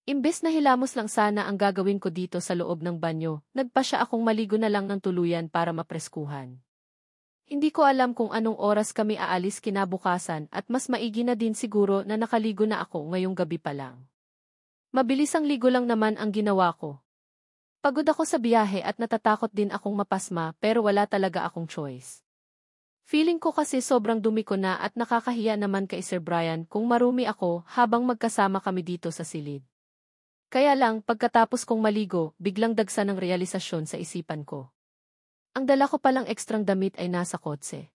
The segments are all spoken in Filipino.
Imbes na hilamos lang sana ang gagawin ko dito sa loob ng banyo, nagpa siya akong maligo na lang ng tuluyan para mapreskuhan. Hindi ko alam kung anong oras kami aalis kinabukasan at mas maigi na din siguro na nakaligo na ako ngayong gabi pa lang. Mabilis ang ligo lang naman ang ginawa ko. Pagod ako sa biyahe at natatakot din akong mapasma pero wala talaga akong choice. Feeling ko kasi sobrang dumi ko na at nakakahiya naman kay Sir Brian kung marumi ako habang magkasama kami dito sa silid. Kaya lang, pagkatapos kong maligo, biglang dagsa ng realisasyon sa isipan ko. Ang dala ko palang ekstrang damit ay nasa kotse.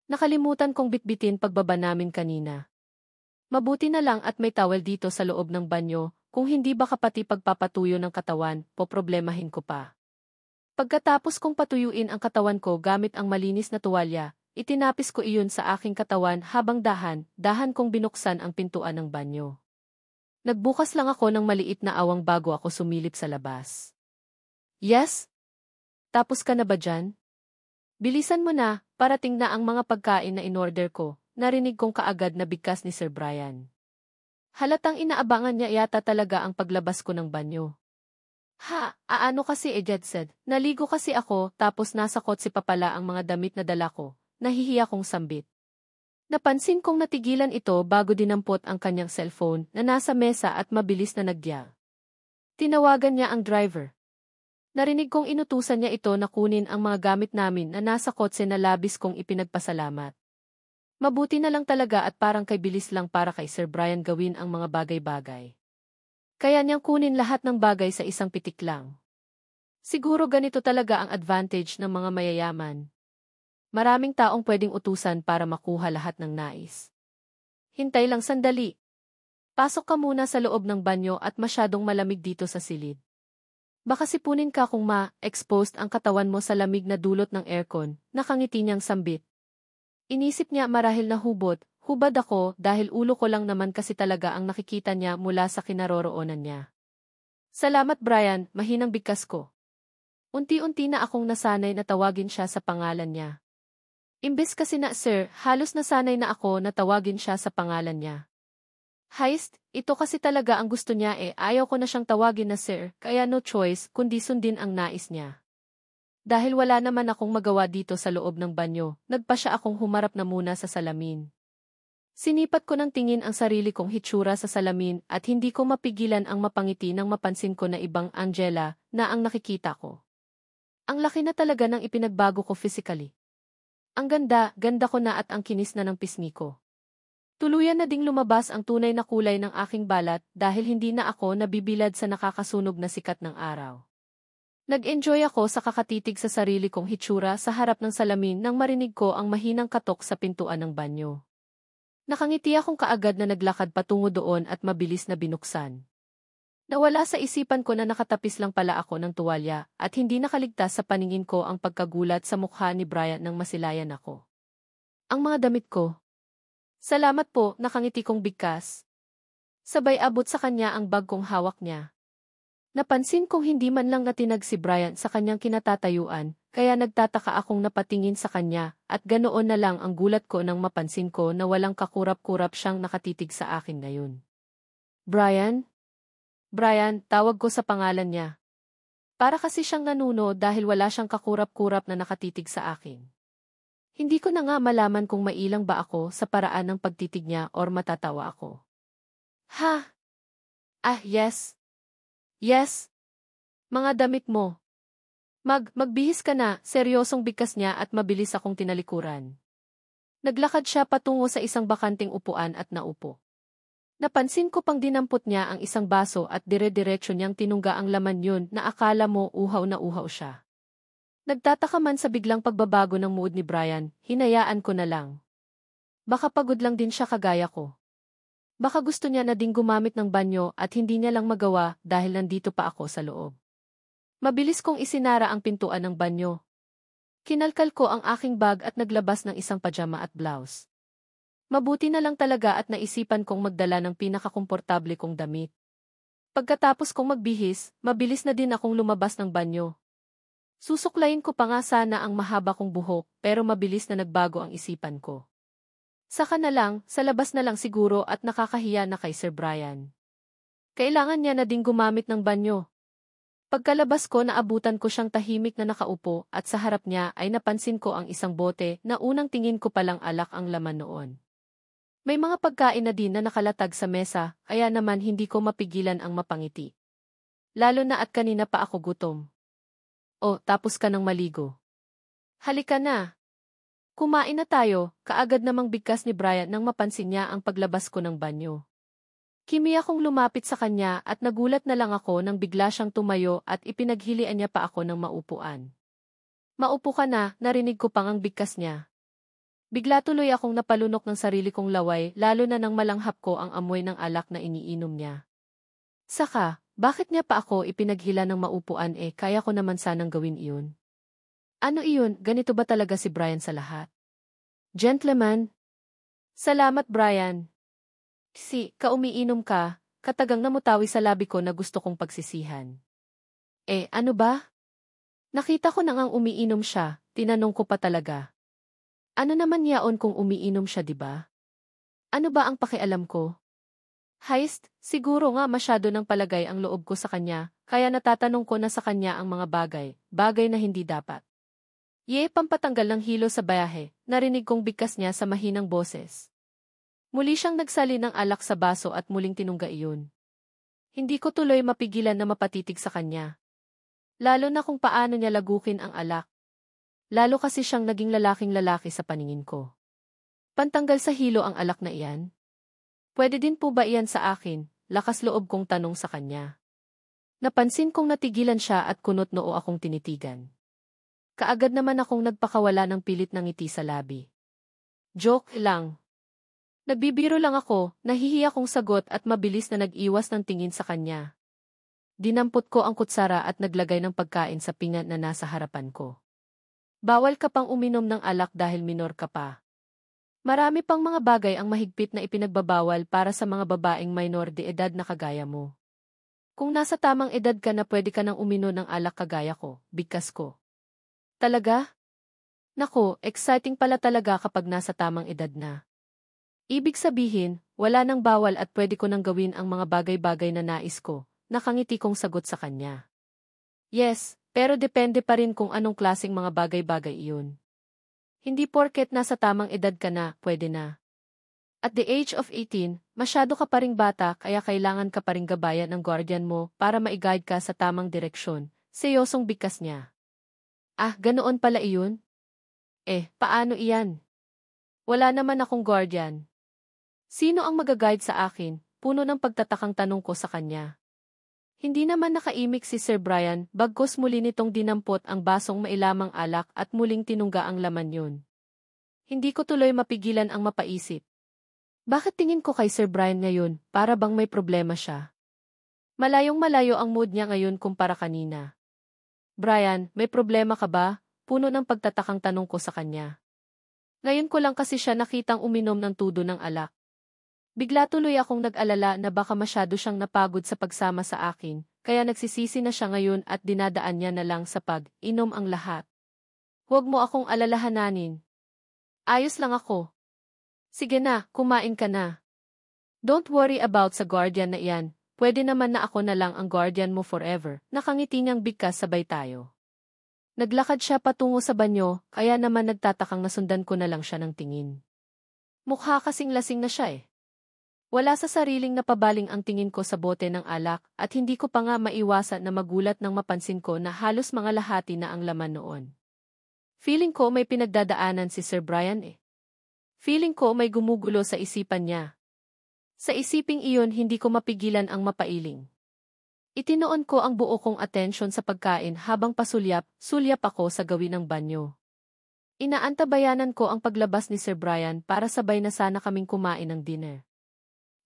Nakalimutan kong bitbitin pagbaba namin kanina. Mabuti na lang at may towel dito sa loob ng banyo, kung hindi baka pati pagpapatuyo ng katawan, poproblemahin ko pa. Pagkatapos kong patuyuin ang katawan ko gamit ang malinis na tuwalya, itinapis ko iyon sa aking katawan habang dahan kong binuksan ang pintuan ng banyo. Nagbukas lang ako ng maliit na awang bago ako sumilip sa labas. Yes? Tapos ka na ba dyan? Bilisan mo na, parating na ang mga pagkain na inorder ko, narinig kong kaagad na bigkas ni Sir Brian. Halatang inaabangan niya yata talaga ang paglabas ko ng banyo. Ano kasi Jedset, naligo kasi ako tapos nasa kotse pa pala ang mga damit na dala ko, nahihiya kong sambit. Napansin kong natigilan ito bago dinampot ang kanyang cellphone na nasa mesa at mabilis na nagdial. Tinawagan niya ang driver. Narinig kong inutusan niya ito na kunin ang mga gamit namin na nasa kotse na labis kong ipinagpasalamat. Mabuti na lang talaga at parang kay bilis lang para kay Sir Brian gawin ang mga bagay-bagay. Kaya niyang kunin lahat ng bagay sa isang pitik lang. Siguro ganito talaga ang advantage ng mga mayayaman. Maraming taong pwedeng utusan para makuha lahat ng nais. Hintay lang sandali. Pasok ka muna sa loob ng banyo at masyadong malamig dito sa silid. Baka sipunin ka kung ma-exposed ang katawan mo sa lamig na dulot ng aircon, nakangiti niyang sambit. Inisip niya marahil na hubad ako dahil ulo ko lang naman kasi talaga ang nakikita niya mula sa kinaroroonan niya. Salamat Brian, mahinang bigkas ko. Unti-unti na akong nasanay na tawagin siya sa pangalan niya. Imbes kasi na sir, halos nasanay na ako na tawagin siya sa pangalan niya. Heist, ito kasi talaga ang gusto niya ayaw ko na siyang tawagin na sir, kaya no choice kundi sundin ang nais niya. Dahil wala naman akong magawa dito sa loob ng banyo, nagpa siya akong humarap na muna sa salamin. Sinipat ko ng tingin ang sarili kong hitsura sa salamin at hindi ko mapigilan ang mapangiti nang mapansin ko na ibang Angela na ang nakikita ko. Ang laki na talaga ng ipinagbago ko physically. Ang ganda ko na at ang kinis na ng pisngi ko. Tuluyan na ding lumabas ang tunay na kulay ng aking balat dahil hindi na ako nabibilad sa nakakasunog na sikat ng araw. Nag-enjoy ako sa kakatitig sa sarili kong hitsura sa harap ng salamin nang marinig ko ang mahinang katok sa pintuan ng banyo. Nakangiti akong kaagad na naglakad patungo doon at mabilis na binuksan. Nawala sa isipan ko na nakatapis lang pala ako ng tuwalya at hindi nakaligtas sa paningin ko ang pagkagulat sa mukha ni Brian nang masilayan ako. Ang mga damit ko. Salamat po, nakangiti kong bigkas. Sabay abot sa kanya ang bag kong hawak niya. Napansin kong hindi man lang natinag si Brian sa kanyang kinatatayuan, kaya nagtataka akong napatingin sa kanya at ganoon na lang ang gulat ko nang mapansin ko na walang kakurap-kurap siyang nakatitig sa akin ngayon. Brian, tawag ko sa pangalan niya. Para kasi siyang nanuno dahil wala siyang kakurap-kurap na nakatitig sa akin. Hindi ko na nga malaman kung mailang ba ako sa paraan ng pagtitig niya or matatawa ako. Yes. Yes. Mga damit mo. Magbihis ka na, seryosong bigkas niya at mabilis akong tinalikuran. Naglakad siya patungo sa isang bakanting upuan at naupo. Napansin ko pang dinampot niya ang isang baso at dire-diretso niyang tinungga ang laman yun na akala mo uhaw na uhaw siya. Nagtataka man sa biglang pagbabago ng mood ni Brian, hinayaan ko na lang. Baka pagod lang din siya kagaya ko. Baka gusto niya na ding gumamit ng banyo at hindi niya lang magawa dahil nandito pa ako sa loob. Mabilis kong isinara ang pintuan ng banyo. Kinalkal ko ang aking bag at naglabas ng isang pajama at blouse. Mabuti na lang talaga at naisipan kong magdala ng pinakakomportable kong damit. Pagkatapos kong magbihis, mabilis na din akong lumabas ng banyo. Susuklayin ko pa nga sana ang mahaba kong buhok pero mabilis na nagbago ang isipan ko. Saka na lang, sa labas na lang siguro at nakakahiya na kay Sir Brian. Kailangan niya na ding gumamit ng banyo. Pagkalabas ko naabutan ko siyang tahimik na nakaupo at sa harap niya ay napansin ko ang isang bote na unang tingin ko palang alak ang laman noon. May mga pagkain na din na nakalatag sa mesa, kaya naman hindi ko mapigilan ang mapangiti. Lalo na at kanina pa ako gutom. Oh, tapos ka ng maligo. Halika na. Kumain na tayo, kaagad namang bigkas ni Brian nang mapansin niya ang paglabas ko ng banyo. Kimi akong lumapit sa kanya at nagulat na lang ako nang bigla siyang tumayo at ipinaghilian niya pa ako ng maupuan. Maupo ka na, narinig ko pang ang bigkas niya. Bigla tuloy akong napalunok ng sarili kong laway lalo na nang malanghap ko ang amoy ng alak na iniinom niya. Saka, bakit niya pa ako ipinaghila ng maupuan kaya ko naman sanang gawin iyon? Ano iyon, ganito ba talaga si Brian sa lahat? Gentleman? Salamat Brian. Umiinom ka, katagang namutawi sa labi ko na gusto kong pagsisihan. Ano ba? Nakita ko nang ang umiinom siya, tinanong ko pa talaga. Ano naman yaon kung umiinom siya, diba? Ano ba ang pakialam ko? Heist, siguro nga masyado ng palagay ang loob ko sa kanya, kaya natatanong ko na sa kanya ang mga bagay na hindi dapat. Pampatanggal ng hilo sa bayahe, narinig kong bigkas niya sa mahinang boses. Muli siyang nagsali ng alak sa baso at muling tinungga iyon. Hindi ko tuloy mapigilan na mapatitig sa kanya. Lalo na kung paano niya lagukin ang alak. Lalo kasi siyang naging lalaking lalaki sa paningin ko. Pantanggal sa hilo ang alak na iyan? Pwede din po ba iyan sa akin? Lakas loob kong tanong sa kanya. Napansin kong natigilan siya at kunot noo akong tinitigan. Kaagad naman akong nagpakawala ng pilit ng ngiti sa labi. Joke lang. Nagbibiro lang ako, nahihiya kong sagot at mabilis na nag-iwas ng tingin sa kanya. Dinampot ko ang kutsara at naglagay ng pagkain sa pinggan na nasa harapan ko. Bawal ka pang uminom ng alak dahil minor ka pa. Marami pang mga bagay ang mahigpit na ipinagbabawal para sa mga babaeng minor de edad na kagaya mo. Kung nasa tamang edad ka na pwede ka nang uminom ng alak kagaya ko, bigkas ko. Talaga? Nako, exciting pala talaga kapag nasa tamang edad na. Ibig sabihin, wala nang bawal at pwede ko nang gawin ang mga bagay-bagay na nais ko, nakangiti kong sagot sa kanya. Yes, pero depende pa rin kung anong klaseng mga bagay-bagay iyon. Hindi porket nasa tamang edad ka na, pwede na. At the age of 18, masyado ka pa ring bata kaya kailangan ka pa ring gabayan ng guardian mo para ma-guide ka sa tamang direksyon, seryosong bigkas niya. Ganoon pala iyon? Paano iyan? Wala naman akong guardian. Sino ang mag-guide sa akin? Puno ng pagtatakang tanong ko sa kanya. Hindi naman nakaimik si Sir Brian, bagkus muli nitong dinampot ang basong mailamang alak at muling tinungga ang laman yun. Hindi ko tuloy mapigilan ang mapaisip. Bakit tingin ko kay Sir Brian ngayon, para bang may problema siya? Malayong malayo ang mood niya ngayon kumpara kanina. Brian, may problema ka ba? Puno ng pagtatakang tanong ko sa kanya. Ngayon ko lang kasi siya nakitang uminom ng tudo ng alak. Bigla tuloy akong nag-alala na baka masyado siyang napagod sa pagsama sa akin, kaya nagsisisi na siya ngayon at dinadaan niya na lang sa pag-inom ang lahat. Huwag mo akong alalahanin. Ayos lang ako. Sige na, kumain ka na. Don't worry about sa guardian na iyan, pwede naman na ako na lang ang guardian mo forever, nakangiti niyang bigkas sabay tayo. Naglakad siya patungo sa banyo, kaya naman nagtatakang nasundan ko na lang siya ng tingin. Mukha kasing lasing na siya Wala sa sariling napabaling ang tingin ko sa bote ng alak at hindi ko pa nga maiwasan na magulat nang mapansin ko na halos mga lahati na ang laman noon. Feeling ko may pinagdadaanan si Sir Brian Feeling ko may gumugulo sa isipan niya. Sa isiping iyon hindi ko mapigilan ang mapailing. Itinoon ko ang buo kong atensyon sa pagkain habang sulyap ako sa gawin ng banyo. Inaantabayanan ko ang paglabas ni Sir Brian para sabay na sana kaming kumain ng dinner.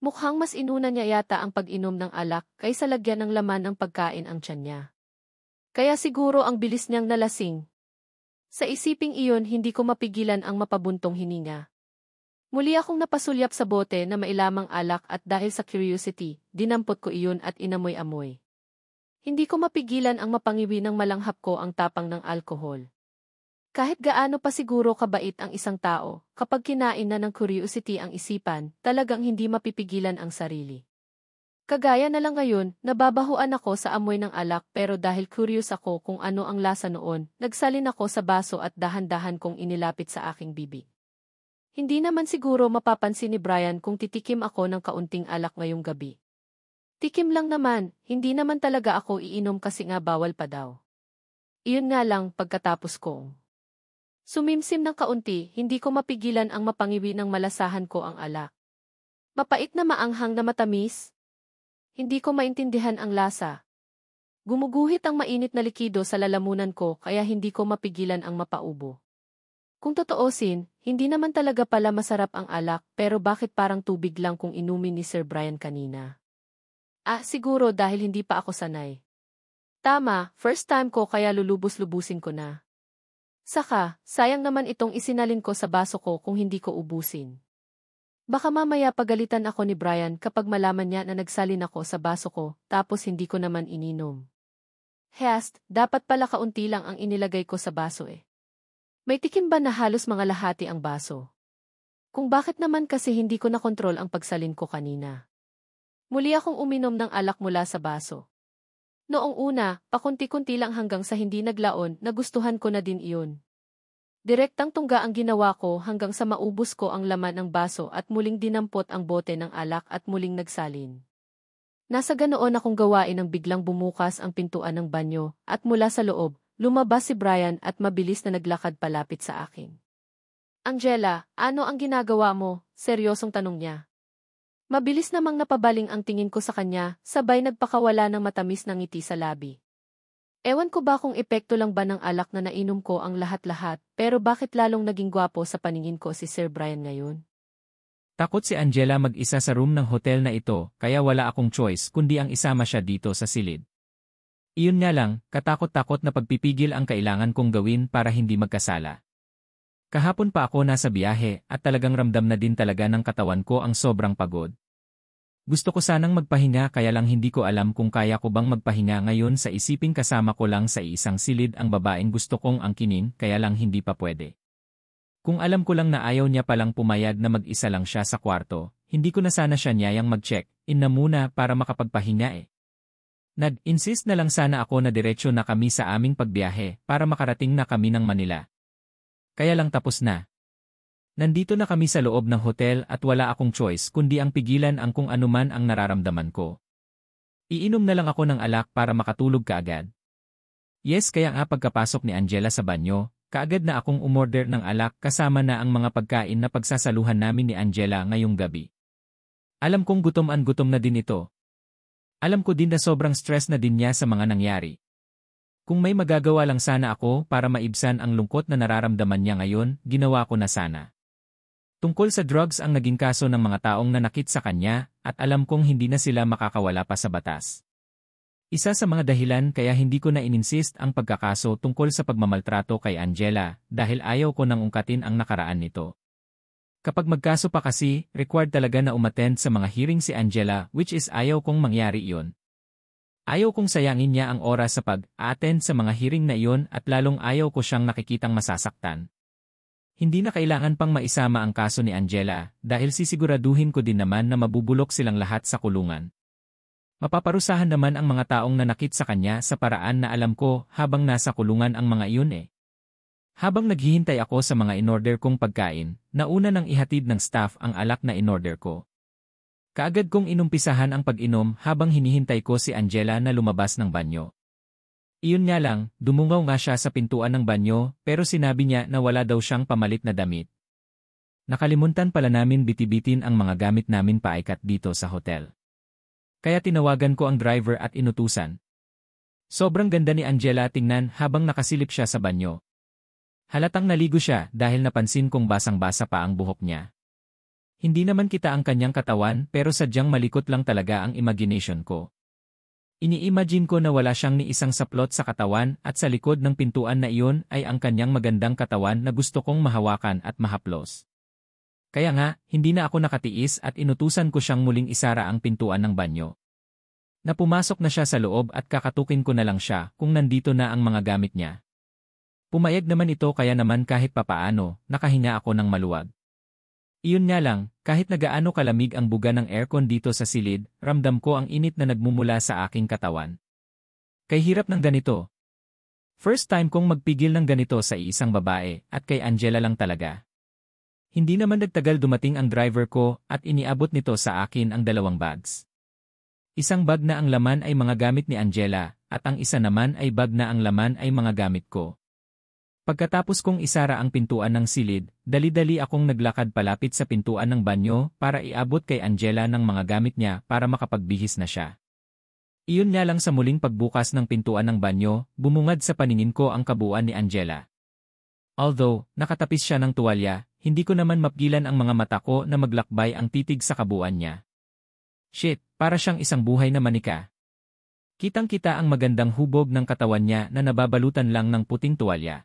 Mukhang mas inuna niya yata ang pag-inom ng alak kaysa lagyan ng laman ng pagkain ang tiyan niya. Kaya siguro ang bilis niyang nalasing. Sa isiping iyon hindi ko mapigilan ang mapabuntong hininga. Muli akong napasulyap sa bote na mailamang alak at dahil sa curiosity, dinampot ko iyon at inamoy-amoy. Hindi ko mapigilan ang mapangiwi ng malanghap ko ang tapang ng alkohol. Kahit gaano pa siguro kabait ang isang tao, kapag kinain na ng curiosity ang isipan, talagang hindi mapipigilan ang sarili. Kagaya na lang ngayon, nababahuan ako sa amoy ng alak pero dahil curious ako kung ano ang lasa noon, nagsalin ako sa baso at dahan-dahan kong inilapit sa aking bibig. Hindi naman siguro mapapansin ni Brian kung titikim ako ng kaunting alak ngayong gabi. Tikim lang naman, hindi naman talaga ako iinom kasi nga bawal pa daw. Iyon nga lang pagkatapos kong sumimsim ng kaunti, hindi ko mapigilan ang mapangiwi ng malasahan ko ang alak. Mapait na maanghang na matamis. Hindi ko maintindihan ang lasa. Gumuguhit ang mainit na likido sa lalamunan ko kaya hindi ko mapigilan ang mapaubo. Kung totoosin, hindi naman talaga pala masarap ang alak pero bakit parang tubig lang kung inumin ni Sir Brian kanina? Siguro dahil hindi pa ako sanay. Tama, first time ko kaya lulubos-lubusin ko na. Saka, sayang naman itong isinalin ko sa baso ko kung hindi ko ubusin. Baka mamaya pagalitan ako ni Brian kapag malaman niya na nagsalin ako sa baso ko tapos hindi ko naman ininom. Dapat pala kaunti lang ang inilagay ko sa baso eh. May tikim ba na halos mga lahati ang baso? Kung bakit naman kasi hindi ko nakontrol ang pagsalin ko kanina. Muli akong uminom ng alak mula sa baso. Noong una, pakunti-kunti lang hanggang sa hindi naglaon, nagustuhan ko na din iyon. Direktang tungga ang ginawa ko hanggang sa maubos ko ang laman ng baso at muling dinampot ang bote ng alak at muling nagsalin. Nasa ganoon akong gawain nang biglang bumukas ang pintuan ng banyo at mula sa loob, lumabas si Brian at mabilis na naglakad palapit sa akin. Angela, ano ang ginagawa mo? Seryosong tanong niya. Mabilis namang napabaling ang tingin ko sa kanya, sabay nagpakawala ng matamis na ngiti sa labi. Ewan ko ba kung epekto lang ba ng alak na nainom ko ang lahat-lahat, pero bakit lalong naging gwapo sa paningin ko si Sir Brian ngayon? Takot si Angela mag-isa sa room ng hotel na ito, kaya wala akong choice kundi ang isama siya dito sa silid. Iyon nga lang, katakot-takot na pagpipigil ang kailangan kong gawin para hindi magkasala. Kahapon pa ako nasa biyahe at talagang ramdam na din talaga ng katawan ko ang sobrang pagod. Gusto ko sanang magpahinga kaya lang hindi ko alam kung kaya ko bang magpahinga ngayon sa isiping kasama ko lang sa isang silid ang babaeng gusto kong angkinin kaya lang hindi pa pwede. Kung alam ko lang na ayaw niya palang pumayag na mag-isa lang siya sa kwarto, hindi ko na sana siya niyayang mag-check-in na muna para makapagpahinga eh. Nag-insist na lang sana ako na diretsyo na kami sa aming pagbiyahe para makarating na kami ng Manila. Kaya lang tapos na. Nandito na kami sa loob ng hotel at wala akong choice kundi ang pigilan ang kung anuman ang nararamdaman ko. Iinom na lang ako ng alak para makatulog kaagad. Yes, kaya nga pagkapasok ni Angela sa banyo, kaagad na akong umorder ng alak kasama na ang mga pagkain na pagsasaluhan namin ni Angela ngayong gabi. Alam kong gutom na din ito. Alam ko din na sobrang stress na din niya sa mga nangyari. Kung may magagawa lang sana ako para maibsan ang lungkot na nararamdaman niya ngayon, ginawa ko na sana. Tungkol sa drugs ang naging kaso ng mga taong nanakit sa kanya at alam kong hindi na sila makakawala pa sa batas. Isa sa mga dahilan kaya hindi ko na ininsist ang pagkakaso tungkol sa pagmamaltrato kay Angela dahil ayaw ko nang ungkatin ang nakaraan nito. Kapag magkaso pa kasi, required talaga na umattend sa mga hearing si Angela which is ayaw kong mangyari iyon. Ayaw kong sayangin niya ang oras sa pag-attend sa mga hearing na iyon at lalong ayaw ko siyang nakikitang masasaktan. Hindi na kailangan pang maisama ang kaso ni Angela dahil sisiguraduhin ko din naman na mabubulok silang lahat sa kulungan. Mapaparusahan naman ang mga taong nanakit sa kanya sa paraan na alam ko habang nasa kulungan ang mga iyon eh. Habang naghihintay ako sa mga inorder kong pagkain, nauna nang ihatid ng staff ang alak na inorder ko. Kaagad kong inumpisahan ang pag-inom habang hinihintay ko si Angela na lumabas ng banyo. Iyon nga lang, dumungaw nga siya sa pintuan ng banyo pero sinabi niya na wala daw siyang pamalit na damit. Nakalimutan pala namin bitibitin ang mga gamit namin paaikat dito sa hotel. Kaya tinawagan ko ang driver at inutusan. Sobrang ganda ni Angela tingnan habang nakasilip siya sa banyo. Halatang naligo siya dahil napansin kong basang-basa pa ang buhok niya. Hindi naman kita ang kanyang katawan pero sadyang malikot lang talaga ang imagination ko. Ini-imagine ko na wala siyang ni isang saplot sa katawan at sa likod ng pintuan na iyon ay ang kanyang magandang katawan na gusto kong mahawakan at mahaplos. Kaya nga, hindi na ako nakatiis at inutusan ko siyang muling isara ang pintuan ng banyo. Napumasok na siya sa loob at kakatukin ko na lang siya kung nandito na ang mga gamit niya. Pumayag naman ito kaya naman kahit papaano, nakahinga ako ng maluwag. Iyon nga lang, kahit na gaano kalamig ang buga ng aircon dito sa silid, ramdam ko ang init na nagmumula sa aking katawan. Kay hirap ng ganito. First time kong magpigil ng ganito sa isang babae at kay Angela lang talaga. Hindi naman nagtagal dumating ang driver ko at iniabot nito sa akin ang 2 bags. Isang bag na ang laman ay mga gamit ni Angela at ang isa naman ay bag na ang laman ay mga gamit ko. Pagkatapos kong isara ang pintuan ng silid, dali-dali akong naglakad palapit sa pintuan ng banyo para iabot kay Angela ng mga gamit niya para makapagbihis na siya. Iyon nga lang sa muling pagbukas ng pintuan ng banyo, bumungad sa paningin ko ang kabuuan ni Angela. Although, nakatapis siya ng tuwalya, hindi ko naman mapigilan ang mga mata ko na maglakbay ang titig sa kabuuan niya. Shit, para siyang isang buhay na manika. Kitang-kita ang magandang hubog ng katawan niya na nababalutan lang ng puting tuwalya.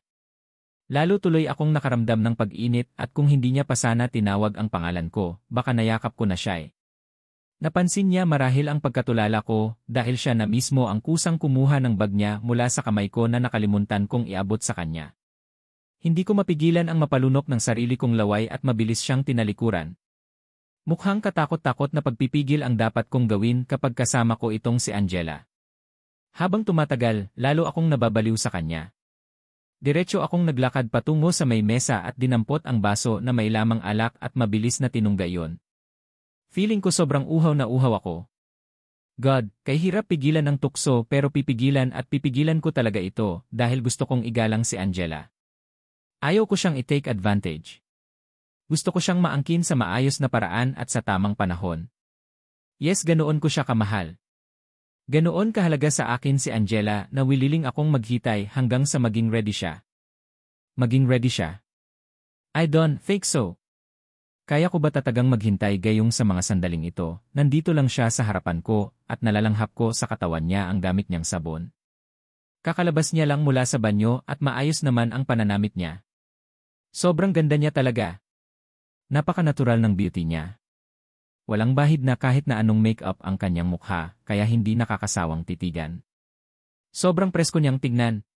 Lalo tuloy akong nakaramdam ng pag-init at kung hindi niya pa sana tinawag ang pangalan ko, baka nayakap ko na siya eh. Napansin niya marahil ang pagkatulala ko dahil siya na mismo ang kusang kumuha ng bag niya mula sa kamay ko na nakalimutan kong iabot sa kanya. Hindi ko mapigilan ang mapalunok ng sarili kong laway at mabilis siyang tinalikuran. Mukhang katakot-takot na pagpipigil ang dapat kong gawin kapag kasama ko itong si Angela. Habang tumatagal, lalo akong nababaliw sa kanya. Diretso akong naglakad patungo sa may mesa at dinampot ang baso na may lamang alak at mabilis na tinungga iyon. Feeling ko sobrang uhaw na uhaw ako. God, kay hirap pigilan ng tukso pero pipigilan at pipigilan ko talaga ito dahil gusto kong igalang si Angela. Ayaw ko siyang i-take advantage. Gusto ko siyang maangkin sa maayos na paraan at sa tamang panahon. Yes, ganoon ko siya kamahal. Ganoon kahalaga sa akin si Angela na wililing akong maghitay hanggang sa maging ready siya. Maging ready siya? I don't think so. Kaya ko ba tatagang maghintay gayong sa mga sandaling ito? Nandito lang siya sa harapan ko at nalalanghap ko sa katawan niya ang gamit niyang sabon. Kakalabas niya lang mula sa banyo at maayos naman ang pananamit niya. Sobrang ganda niya talaga. Napaka-natural ng beauty niya. Walang bahid na kahit na anong make-up ang kanyang mukha, kaya hindi nakakasawang titigan. Sobrang presko niyang tignan.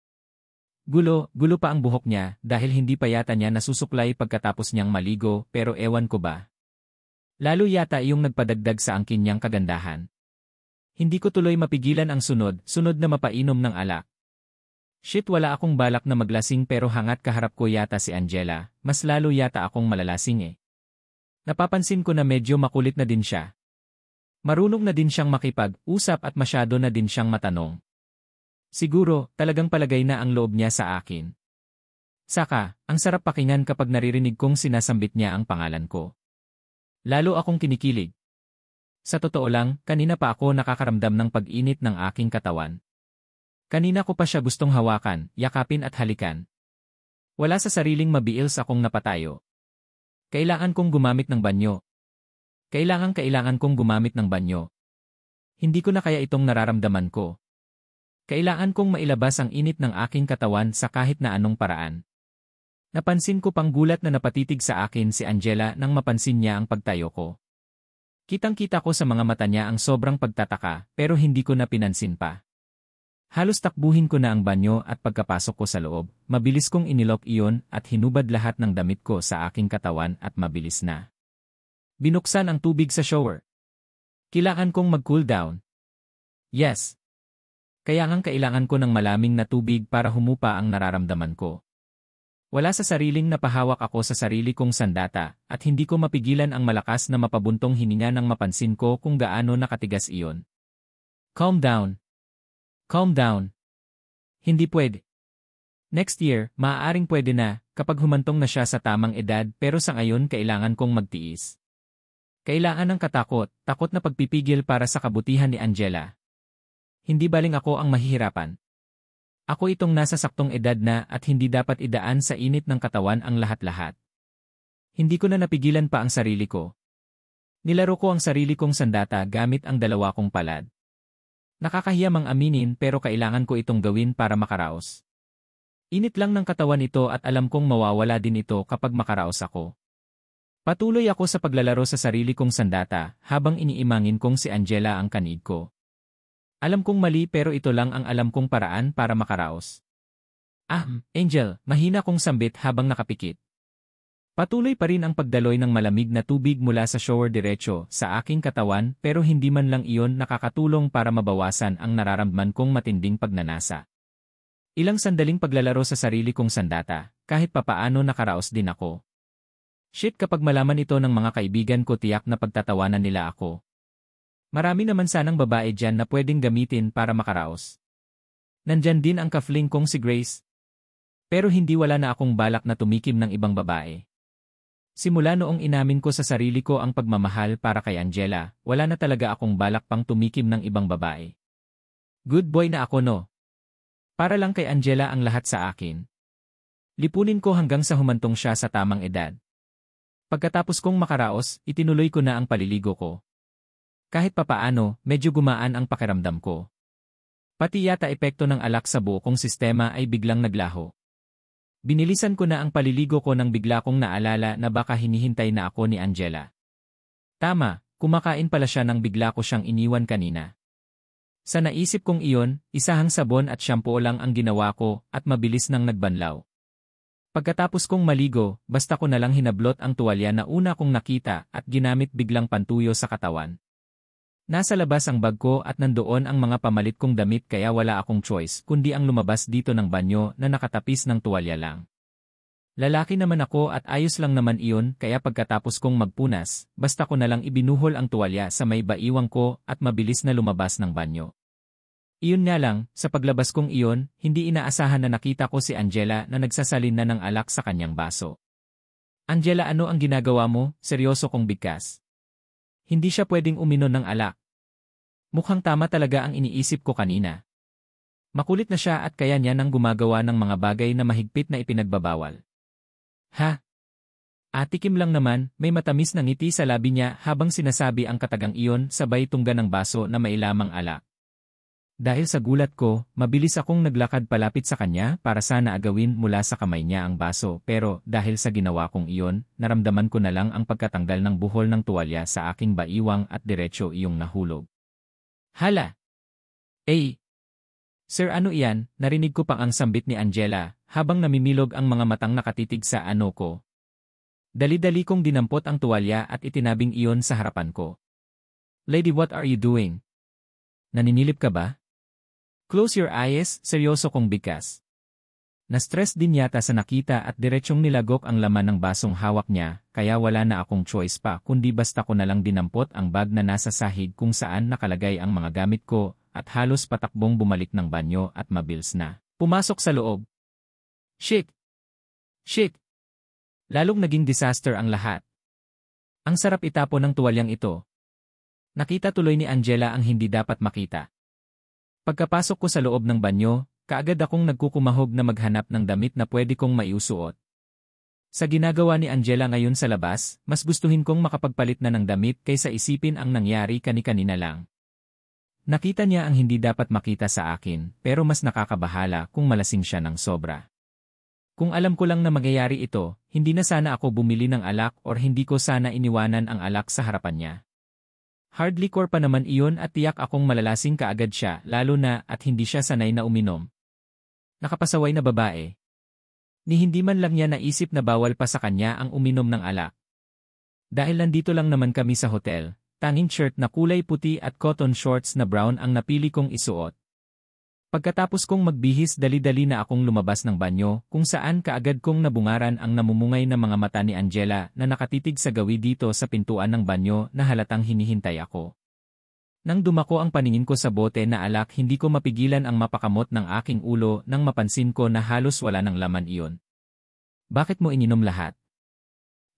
Gulo pa ang buhok niya dahil hindi pa yata niya nasusuklay pagkatapos niyang maligo pero ewan ko ba. Lalo yata yung nagpadagdag sa angkin niyang kagandahan. Hindi ko tuloy mapigilan ang sunod na mapainom ng alak. Shit, wala akong balak na maglasing pero hangat kaharap ko yata si Angela, mas lalo yata akong malalasing eh. Napapansin ko na medyo makulit na din siya. Marunong na din siyang makipag-usap at masyado na din siyang matanong. Siguro, talagang palagay na ang loob niya sa akin. Saka, ang sarap pakinggan kapag naririnig kong sinasambit niya ang pangalan ko. Lalo akong kinikilig. Sa totoo lang, kanina pa ako nakakaramdam ng pag-init ng aking katawan. Kanina ko pa siya gustong hawakan, yakapin at halikan. Wala sa sariling mabiils akong napatayo. Kailangan kong gumamit ng banyo. Kailangan kong gumamit ng banyo. Hindi ko na kaya itong nararamdaman ko. Kailangan kong mailabas ang init ng aking katawan sa kahit na anong paraan. Napansin ko pang gulat na napatitig sa akin si Angela nang mapansin niya ang pagtayo ko. Kitang-kita ko sa mga mata niya ang sobrang pagtataka pero hindi ko na pinansin pa. Halos takbuhin ko na ang banyo at pagkapasok ko sa loob, mabilis kong inilok iyon at hinubad lahat ng damit ko sa aking katawan at mabilis na. Binuksan ang tubig sa shower. Kailangan kong mag-cool down. Yes. Kailangan ko ng malamig na tubig para humupa ang nararamdaman ko. Wala sa sariling napahawak ako sa sarili kong sandata at hindi ko mapigilan ang malakas na mapabuntong hininga nang mapansin ko kung gaano nakatigas iyon. Calm down. Calm down. Hindi pwede. Next year, maaaring pwede na, kapag humantong na siya sa tamang edad pero sa ngayon kailangan kong magtiis. Kailangan ng takot na pagpipigil para sa kabutihan ni Angela. Hindi baling ako ang mahihirapan. Ako itong nasa saktong edad na at hindi dapat idaan sa init ng katawan ang lahat-lahat. Hindi ko na napigilan pa ang sarili ko. Nilaro ko ang sarili kong sandata gamit ang 2 kong palad. Nakakahiya mang aminin pero kailangan ko itong gawin para makaraos. Init lang ng katawan ito at alam kong mawawala din ito kapag makaraos ako. Patuloy ako sa paglalaro sa sarili kong sandata habang iniimangin kong si Angela ang kanig ko. Alam kong mali pero ito lang ang alam kong paraan para makaraos. Angel, mahina kong sambit habang nakapikit. Patuloy pa rin ang pagdaloy ng malamig na tubig mula sa shower diretso sa aking katawan pero hindi man lang iyon nakakatulong para mabawasan ang nararamdaman kong matinding pagnanasa. Ilang sandaling paglalaro sa sarili kong sandata, kahit papaano nakaraos din ako. Shit, kapag malaman ito ng mga kaibigan ko tiyak na pagtatawanan nila ako. Marami naman sanang babae dyan na pwedeng gamitin para makaraos. Nandyan din ang kafling kong si Grace. Pero hindi wala na akong balak na tumikim ng ibang babae. Simula noong inamin ko sa sarili ko ang pagmamahal para kay Angela, wala na talaga akong balak pang tumikim ng ibang babae. Good boy na ako, no? Para lang kay Angela ang lahat sa akin. Lipunin ko hanggang sa humantong siya sa tamang edad. Pagkatapos kong makaraos, itinuloy ko na ang paliligo ko. Kahit papaano, medyo gumaan ang pakiramdam ko. Pati yata epekto ng alak sa buo kong sistema ay biglang naglaho. Binilisan ko na ang paliligo ko nang bigla kong naalala na baka hinihintay na ako ni Angela. Tama, kumakain pala siya nang bigla ko siyang iniwan kanina. Sa naisip kong iyon, isahang sabon at shampoo lang ang ginawa ko at mabilis nang nagbanlaw. Pagkatapos kong maligo, basta ko na lang hinablot ang tuwalya na una kong nakita at ginamit biglang pantuyo sa katawan. Nasa labas ang bag ko at nandoon ang mga pamalit kong damit kaya wala akong choice kundi ang lumabas dito ng banyo na nakatapis ng tuwalya lang. Lalaki naman ako at ayos lang naman iyon kaya pagkatapos kong magpunas, basta ko na lang ibinuhol ang tuwalya sa may baiwang ko at mabilis na lumabas ng banyo. Iyon nga lang, sa paglabas kong iyon, hindi inaasahan na nakita ko si Angela na nagsasalin na ng alak sa kanyang baso. Angela, ano ang ginagawa mo? Seryoso kong bigkas. Hindi siya pwedeng uminom ng alak. Mukhang tama talaga ang iniisip ko kanina. Makulit na siya at kaya niya nang gumagawa ng mga bagay na mahigpit na ipinagbabawal. Ha? Atikim lang naman, may matamis na ngiti sa labi niya habang sinasabi ang katagang iyon sabay tungga ng baso na may lamang alak. Dahil sa gulat ko, mabilis akong naglakad palapit sa kanya para sana agawin mula sa kamay niya ang baso pero dahil sa ginawa kong iyon, naramdaman ko na lang ang pagkatanggal ng buhol ng tuwalya sa aking baiwang at diretso iyong nahulog. Hala! Sir, ano iyan? Narinig ko pang ang sambit ni Angela habang namimilog ang mga matang nakatitig sa ano ko. Dali-dali kong dinampot ang tuwalya at itinabing iyon sa harapan ko. Lady, what are you doing? Naninilip ka ba? Close your eyes, seryoso kong bigkas. Na-stress din yata sa nakita at diretsyong nilagok ang laman ng basong hawak niya, kaya wala na akong choice pa kundi basta ko na lang dinampot ang bag na nasa sahig kung saan nakalagay ang mga gamit ko at halos patakbong bumalik ng banyo at mabilis na pumasok sa loob. Shit! Lalong naging disaster ang lahat. Ang sarap itapon ng tuwalyang ito. Nakita tuloy ni Angela ang hindi dapat makita. Pagkapasok ko sa loob ng banyo, kaagad akong nagkukumahog na maghanap ng damit na pwede kong maiusuot. Sa ginagawa ni Angela ngayon sa labas, mas gustuhin kong makapagpalit na ng damit kaysa isipin ang nangyari kani-kanina lang. Nakita niya ang hindi dapat makita sa akin, pero mas nakakabahala kung malasing siya ng sobra. Kung alam ko lang na mangyayari ito, hindi na sana ako bumili ng alak or hindi ko sana iniwanan ang alak sa harapan niya. Hard liquor pa naman iyon at tiyak akong malalasing kaagad siya lalo na at hindi siya sanay na uminom. Nakapasaway na babae. Ni hindi man lang niya naisip na bawal pa sa kanya ang uminom ng alak. Dahil nandito lang naman kami sa hotel, tanging shirt na kulay puti at cotton shorts na brown ang napili kong isuot. Pagkatapos kong magbihis dali-dali na akong lumabas ng banyo kung saan kaagad kong nabungaran ang namumungay na mga mata ni Angela na nakatitig sa gawi dito sa pintuan ng banyo na halatang hinihintay ako. Nang dumako ang paningin ko sa bote na alak hindi ko mapigilan ang mapakamot ng aking ulo nang mapansin ko na halos wala ng laman iyon. Bakit mo ininom lahat?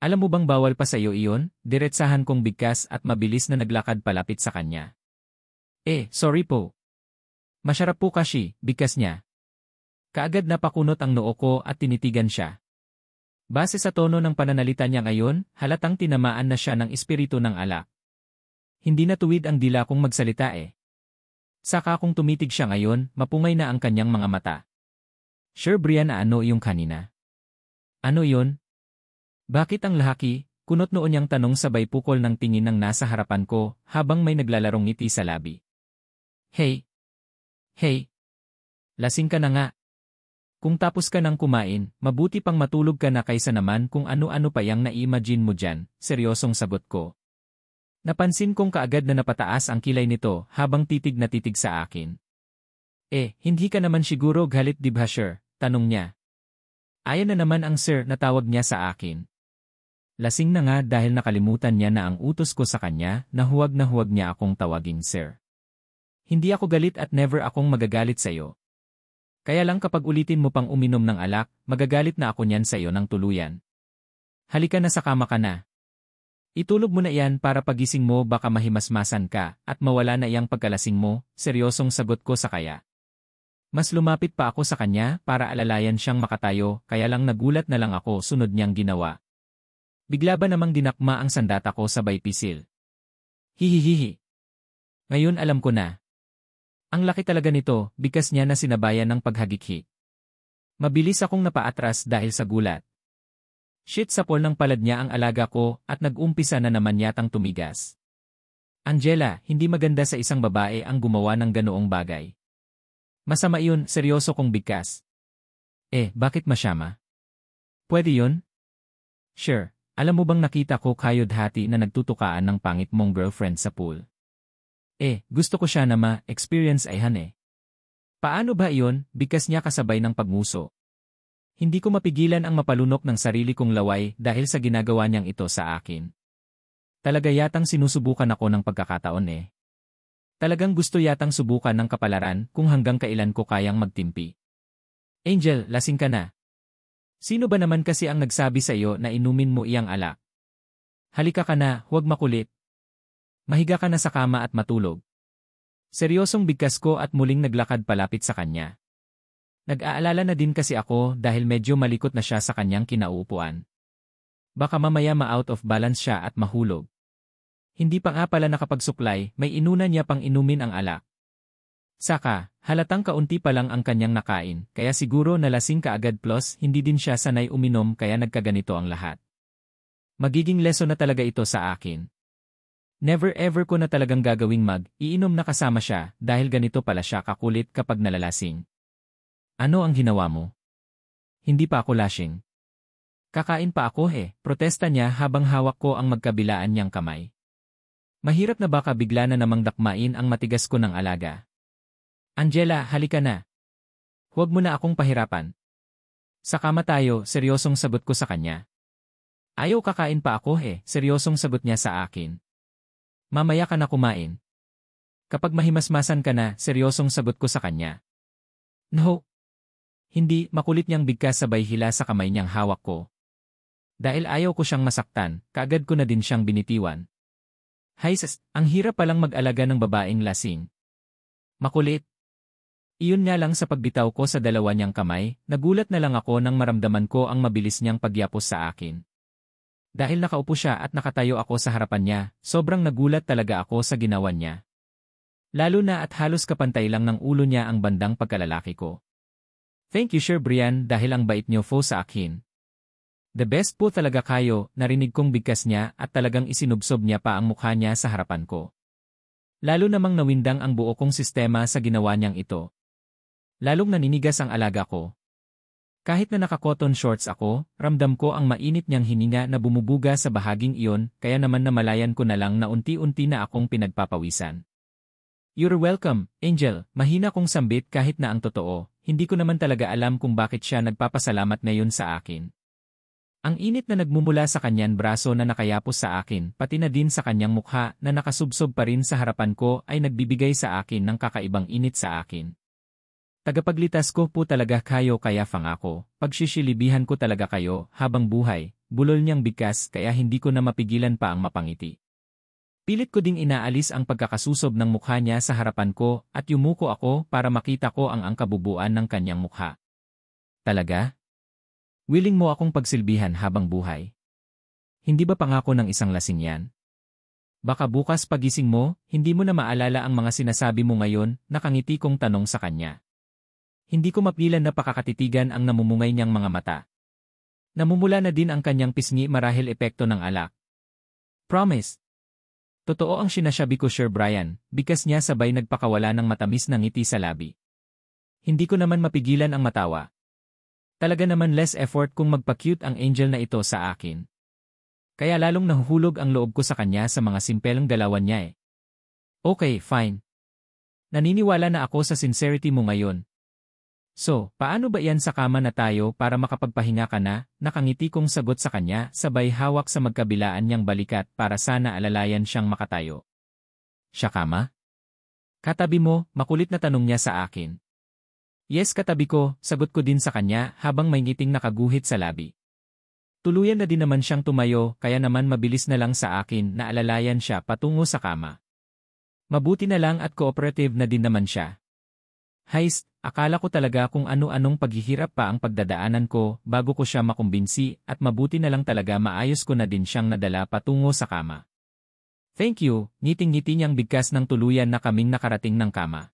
Alam mo bang bawal pa sa iyo iyon? Diretsahan kong bigkas at mabilis na naglakad palapit sa kanya. Sorry po. Masyarap po kasi, bigkas niya. Kaagad napakunot ang noo ko at tinitigan siya. Base sa tono ng pananalita niya ngayon, halatang tinamaan na siya ng espiritu ng alak. Hindi na tuwid ang dila kong magsalita Saka kung tumitig siya ngayon, mapungay na ang kanyang mga mata. Sure Brian, ano yung kanina? Ano yun? Bakit ang lahaki? Kunot noon niyang tanong sabay pukol ng tingin ng nasa harapan ko habang may naglalarong ngiti sa labi. Hey! Lasing ka na nga. Kung tapos ka ng kumain, mabuti pang matulog ka na kaysa naman kung ano-ano pa yang na-imagine mo dyan, seryosong sagot ko. Napansin kong kaagad na napataas ang kilay nito habang titig na titig sa akin. Hindi ka naman siguro galit di ba sir? Tanong niya. Ayan na naman ang sir na tawag niya sa akin. Lasing na nga dahil nakalimutan niya na ang utos ko sa kanya na huwag niya akong tawaging sir. Hindi ako galit at never akong magagalit sa iyo. Kaya lang kapag ulitin mo pang uminom ng alak, magagalit na ako niyan sa iyo ng tuluyan. Halika na sa kama ka na. Itulog mo na iyan para pagising mo baka mahimasmasan ka at mawala na iyang pagkalasing mo, seryosong sagot ko sa kaya. Mas lumapit pa ako sa kanya para alalayan siyang makatayo kaya lang nagulat na lang ako sunod niyang ginawa. Bigla ba namang dinakma ang sandata ko sabay pisil. Hihihihi. Ngayon alam ko na. Ang laki talaga nito, bigas niya na sinabayan ng paghagikhi. Mabilis akong napaatras dahil sa gulat. Shit sapol ng palad niya ang alaga ko at nag-umpisa na naman yatang tumigas. Angela, hindi maganda sa isang babae ang gumawa ng ganoong bagay. Masama iyon, seryoso kong bigkas. Bakit masyama? Pwede yun? Sure, alam mo bang nakita ko kayod hati na nagtutukaan ng pangit mong girlfriend sa pool? Gusto ko siya na ma-experience ayhan. Paano ba iyon, bigkas niya kasabay ng pagmuso? Hindi ko mapigilan ang mapalunok ng sarili kong laway dahil sa ginagawa niyang ito sa akin. Talaga yatang sinusubukan ako ng pagkakataon. Talagang gusto yatang subukan ng kapalaran kung hanggang kailan ko kayang magtimpi. Angel, lasing ka na. Sino ba naman kasi ang nagsabi sa iyo na inumin mo iyang alak? Halika ka na, huwag makulit. Mahiga ka na sa kama at matulog. Seryosong bigkas ko at muling naglakad palapit sa kanya. Nag-aalala na din kasi ako dahil medyo malikot na siya sa kanyang kinauupuan. Baka mamaya ma-out of balance siya at mahulog. Hindi pa nga pala nakapagsuklay, may inuna niya pang inumin ang alak. Saka, halatang kaunti pa lang ang kanyang nakain, kaya siguro nalasing kaagad plus hindi din siya sanay uminom kaya nagkaganito ang lahat. Magiging lesson na talaga ito sa akin. Never ever ko na talagang gagawing iinom na kasama siya dahil ganito pala siya kakulit kapag nalalasing. Ano ang ginawa mo? Hindi pa ako lasing. Kakain pa ako protesta niya habang hawak ko ang magkabilaan niyang kamay. Mahirap na baka bigla na namang dakmain ang matigas ko ng alaga. Angela, halika na. Huwag mo na akong pahirapan. Sa kama tayo, seryosong sagot ko sa kanya. Ayaw kakain pa ako seryosong sagot niya sa akin. Mamaya ka na kumain. Kapag mahimasmasan ka na, seryosong sagot ko sa kanya. No. Hindi, makulit niyang bigkas sabay hila sa kamay niyang hawak ko. Dahil ayaw ko siyang masaktan, kaagad ko na din siyang binitiwan. Hay ang hirap palang mag-alaga ng babaeng lasing. Makulit. Iyon nga lang sa pagbitaw ko sa dalawa niyang kamay, nagulat na lang ako nang maramdaman ko ang mabilis niyang pagyapos sa akin. Dahil nakaupo siya at nakatayo ako sa harapan niya, sobrang nagulat talaga ako sa ginawa niya. Lalo na at halos kapantay lang ng ulo niya ang bandang pagkalalaki ko. Thank you Sir Brian dahil ang bait niyo po sa akin. The best po talaga kayo, narinig kong bigkas niya at talagang isinubsob niya pa ang mukha niya sa harapan ko. Lalo namang nawindang ang buo kong sistema sa ginawa niyang ito. Lalong naninigas ang alaga ko. Kahit na naka-cotton shorts ako, ramdam ko ang mainit niyang hininga na bumubuga sa bahaging iyon, kaya naman namalayan ko na lang na unti-unti na akong pinagpapawisan. You're welcome, Angel, mahina kong sambit kahit na ang totoo, hindi ko naman talaga alam kung bakit siya nagpapasalamat ngayon sa akin. Ang init na nagmumula sa kanyang braso na nakayapos sa akin, pati na din sa kanyang mukha na nakasubsob pa rin sa harapan ko ay nagbibigay sa akin ng kakaibang init sa akin. Tagapaglitas ko po talaga kayo kaya fangako, pagsisilibihan ko talaga kayo habang buhay, bulol niyang bigkas kaya hindi ko na mapigilan pa ang mapangiti. Pilit ko ding inaalis ang pagkakasusob ng mukha niya sa harapan ko at yumuko ako para makita ko ang kabubuan ng kanyang mukha. Talaga? Willing mo akong pagsilbihan habang buhay? Hindi ba pangako ng isang lasing yan? Baka bukas pagising mo, hindi mo na maalala ang mga sinasabi mo ngayon, nakangiti kong tanong sa kanya. Hindi ko mapilan na pakakatitigan ang namumungay niyang mga mata. Namumula na din ang kanyang pisngi marahil epekto ng alak. Promise. Totoo ang sinasabi ko Sir Brian, bigkas niya sabay nagpakawala ng matamis na ngiti sa labi. Hindi ko naman mapigilan ang matawa. Talaga naman less effort kung magpa-cute ang angel na ito sa akin. Kaya lalong nahuhulog ang loob ko sa kanya sa mga simpeleng galawan niya eh. Okay, fine. Naniniwala na ako sa sincerity mo ngayon. So, paano ba iyan sa kama na tayo para makapagpahinga ka na? Nakangiti kong sagot sa kanya, sabay hawak sa magkabilaan niyang balikat para sana alalayan siyang makatayo. Siya kama? Katabi mo, makulit na tanong niya sa akin. Yes, katabi ko, sagot ko din sa kanya habang may ngiting nakaguhit sa labi. Tuluyan na din naman siyang tumayo, kaya naman mabilis na lang sa akin na alalayan siya patungo sa kama. Mabuti na lang at cooperative na din naman siya. Heist, akala ko talaga kung ano-anong paghihirap pa ang pagdadaanan ko bago ko siya makumbinsi at mabuti na lang talaga maayos ko na din siyang nadala patungo sa kama. Thank you, ngiting-ngiti niyang bigkas ng tuluyan na kaming nakarating ng kama.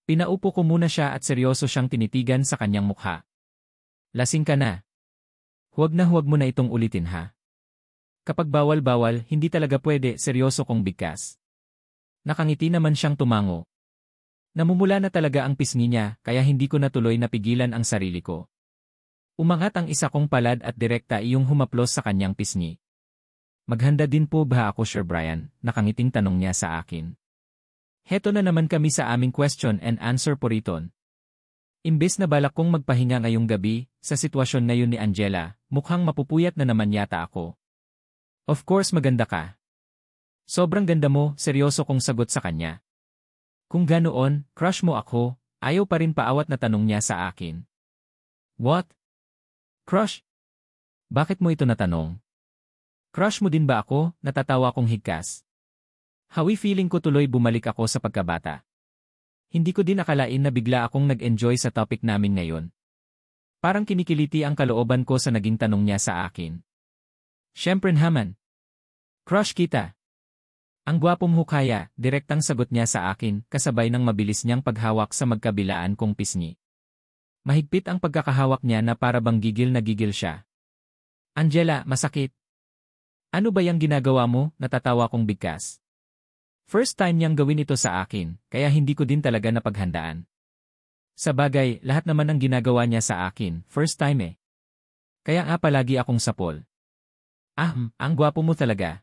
Pinaupo ko muna siya at seryoso siyang tinitigan sa kanyang mukha. Lasing ka na. Huwag mo na itong ulitin ha. Kapag bawal-bawal, hindi talaga pwede, seryoso kong bigkas. Nakangiti naman siyang tumango. Namumula na talaga ang pisngi niya, kaya hindi ko natuloy napigilan ang sarili ko. Umangat ang isa kong palad at direkta iyong humaplos sa kanyang pisngi. Maghanda din po ba ako, Sir Brian? Nakangiting tanong niya sa akin. Heto na naman kami sa aming question and answer poriton. Imbes na balak kong magpahinga ngayong gabi, sa sitwasyon na yun ni Angela, mukhang mapupuyat na naman yata ako. Of course maganda ka. Sobrang ganda mo, seryoso kong sagot sa kanya. Kung ganoon, crush mo ako, ayaw pa rin paawat na tanong niya sa akin. What? Crush? Bakit mo ito natanong? Crush mo din ba ako? Natatawa kong higkas. Hawi feeling ko tuloy bumalik ako sa pagkabata. Hindi ko din akalain na bigla akong nag-enjoy sa topic namin ngayon. Parang kinikiliti ang kalooban ko sa naging tanong niya sa akin. Siyempre naman. Crush kita. Ang gwapo mo kaya, direktang sagot niya sa akin kasabay ng mabilis niyang paghawak sa magkabilaan kong pisngi. Mahigpit ang pagkakahawak niya na para bang gigil na gigil siya. Angela, masakit. Ano ba yung ginagawa mo? Natatawa kong bigkas. First time niyang gawin ito sa akin, kaya hindi ko din talaga napaghandaan. Sa bagay, lahat naman ang ginagawa niya sa akin, first time eh. Kaya nga palagi akong sapol. Ang gwapo mo talaga.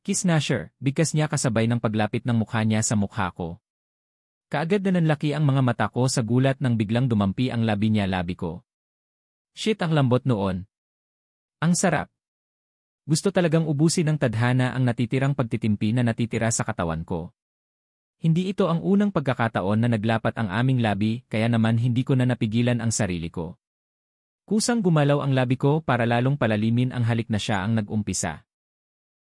Kiss na sure, bigkas niya kasabay ng paglapit ng mukha niya sa mukha ko. Kaagad na nanlaki ang mga mata ko sa gulat nang biglang dumampi ang labi niya labi ko. Shit, ang lambot noon. Ang sarap. Gusto talagang ubusin ng tadhana ang natitirang pagtitimpi na natitira sa katawan ko. Hindi ito ang unang pagkakataon na naglapat ang aming labi, kaya naman hindi ko na napigilan ang sarili ko. Kusang gumalaw ang labi ko para lalong palalimin ang halik na siya ang nag-umpisa.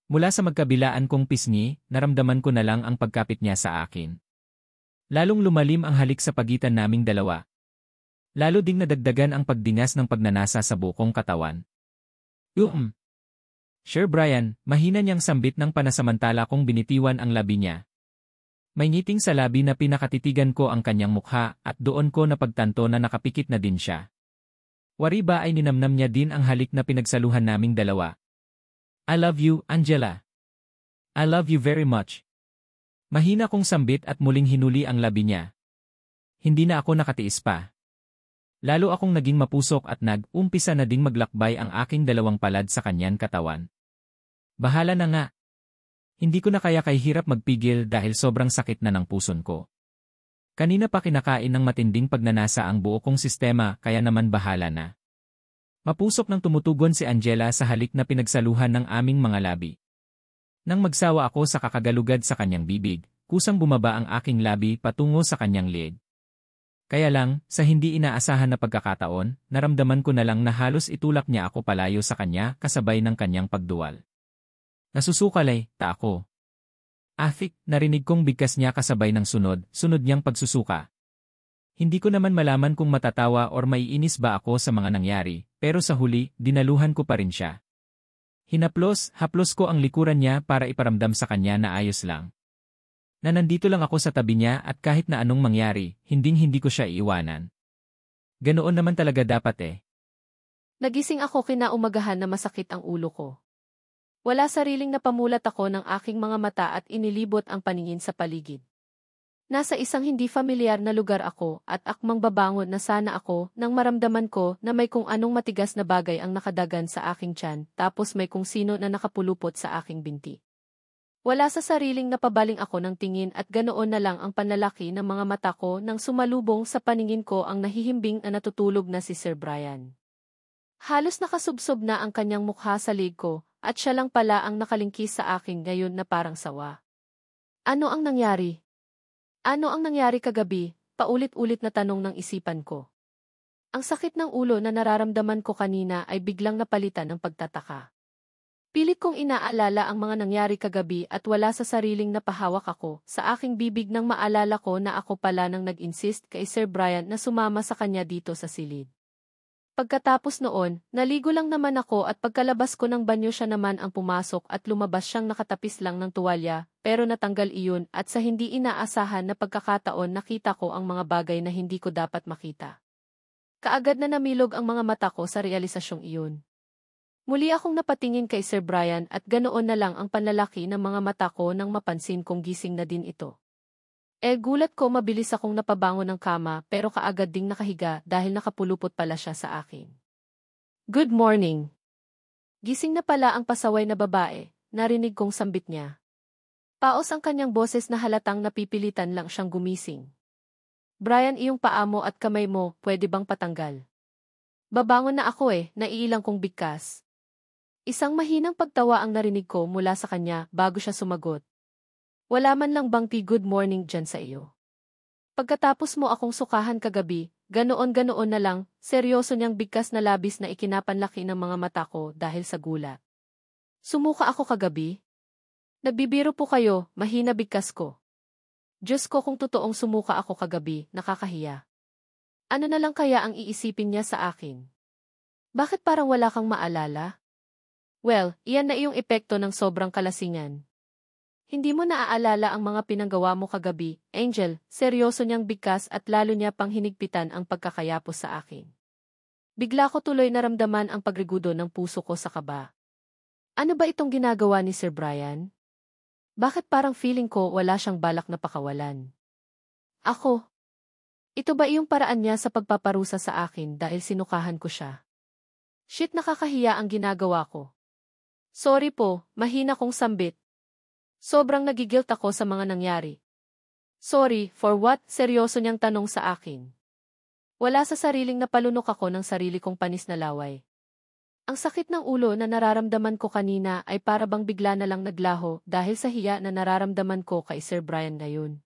Mula sa magkabilaan kong pisngi, naramdaman ko na lang ang pagkapit niya sa akin. Lalong lumalim ang halik sa pagitan naming dalawa. Lalo ding nadagdagan ang pagdingas ng pagnanasa sa bukong katawan. Sir Brian, mahina niyang sambit ng panasamantala kong binitiwan ang labi niya. May ngiting sa labi na pinakatitigan ko ang kanyang mukha at doon ko napagtanto na nakapikit na din siya. Wari ba ay ninamnam niya din ang halik na pinagsaluhan naming dalawa. I love you, Angela. I love you very much. Mahina kong sambit at muling hinuli ang labi niya. Hindi na ako nakatiis pa. Lalo akong naging mapusok at nag-umpisa na ding maglakbay ang aking dalawang palad sa kanyang katawan. Bahala na nga. Hindi ko na kaya kahirap magpigil dahil sobrang sakit na ng puson ko. Kanina pa kinakain ng matinding pagnanasa ang buo kong sistema, kaya naman bahala na. Mapusok nang tumutugon si Angela sa halik na pinagsaluhan ng aming mga labi. Nang magsawa ako sa kakagalugad sa kanyang bibig, kusang bumaba ang aking labi patungo sa kanyang leeg. Kaya lang, sa hindi inaasahan na pagkakataon, naramdaman ko na lang na halos itulak niya ako palayo sa kanya kasabay ng kanyang pagduwal. Nasusukalay, ako. Afik, narinig kong bigkas niya kasabay ng sunod niyang pagsusuka. Hindi ko naman malaman kung matatawa or maiinis ba ako sa mga nangyari, pero sa huli, dinaluhan ko pa rin siya. Haplos ko ang likuran niya para iparamdam sa kanya na ayos lang. Na nandito lang ako sa tabi niya at kahit na anong mangyari, hindi ko siya iiwanan. Ganoon naman talaga dapat eh. Nagising ako kinaumagahan na masakit ang ulo ko. Wala sariling napamulat ako ng aking mga mata at inilibot ang paningin sa paligid. Nasa isang hindi familiar na lugar ako at akmang babangon na sana ako nang maramdaman ko na may kung anong matigas na bagay ang nakadagan sa aking tiyan tapos may kung sino na nakapulupot sa aking binti. Wala sa sariling napabaling ako ng tingin at ganoon na lang ang panlalaki ng mga mata ko nang sumalubong sa paningin ko ang nahihimbing na natutulog na si Sir Brian. Halos nakasubsob na ang kanyang mukha sa lig ko at siya lang pala ang nakalingkis sa akin ngayon na parang sawa. Ano ang nangyari? Ano ang nangyari kagabi? Paulit-ulit na tanong ng isipan ko. Ang sakit ng ulo na nararamdaman ko kanina ay biglang napalitan ng pagtataka. Pilit kong inaalala ang mga nangyari kagabi at wala sa sariling napahawak ako sa aking bibig nang maalala ko na ako pala nang nag-insist kay Sir Brian na sumama sa kanya dito sa silid. Pagkatapos noon, naligo lang naman ako at pagkalabas ko ng banyo siya naman ang pumasok at lumabas siyang nakatapis lang ng tuwalya, pero natanggal iyon at sa hindi inaasahan na pagkakataon nakita ko ang mga bagay na hindi ko dapat makita. Kaagad na namilog ang mga mata ko sa realisasyong iyon. Muli akong napatingin kay Sir Brian at ganoon na lang ang panlalaki ng mga mata ko nang mapansin kong gising na din ito. Gulat ko mabilis akong napabangon ng kama pero kaagad ding nakahiga dahil nakapulupot pala siya sa akin. Good morning. Gising na pala ang pasaway na babae, narinig kong sambit niya. Paos ang kanyang boses na halatang napipilitan lang siyang gumising. Brian, iyong paa mo at kamay mo, pwede bang patanggal? Babangon na ako naiilang kong bigkas. Isang mahinang pagtawa ang narinig ko mula sa kanya bago siya sumagot. Wala man lang bang good morning dyan sa iyo. Pagkatapos mo akong sukahan kagabi, ganoon-ganoon na lang, seryoso niyang bigkas na labis na ikinapanlaki ng mga mata ko dahil sa gulat. Sumuka ako kagabi? Nagbibiro po kayo, mahina bigkas ko. Diyos ko kung totoong sumuka ako kagabi, nakakahiya. Ano na lang kaya ang iisipin niya sa akin? Bakit parang wala kang maalala? Well, iyan na iyong epekto ng sobrang kalasingan. Hindi mo naaalala ang mga pinanggawa mo kagabi, Angel, seryoso niyang bigkas at lalo niya pang hinigpitan ang pagkakayapos sa akin. Bigla ko tuloy naramdaman ang pagrigudo ng puso ko sa kaba. Ano ba itong ginagawa ni Sir Brian? Bakit parang feeling ko wala siyang balak na pakawalan? Ako? Ito ba iyong paraan niya sa pagpaparusa sa akin dahil sinukahan ko siya? Shit, nakakahiya ang ginagawa ko. Sorry po, mahina kong sambit. Sobrang nagigilt ako sa mga nangyari. Sorry, for what? Seryoso niyang tanong sa akin. Wala sa sariling napalunok ako ng sarili kong panis na laway. Ang sakit ng ulo na nararamdaman ko kanina ay para bang bigla na lang naglaho dahil sa hiya na nararamdaman ko kay Sir Brian ngayon.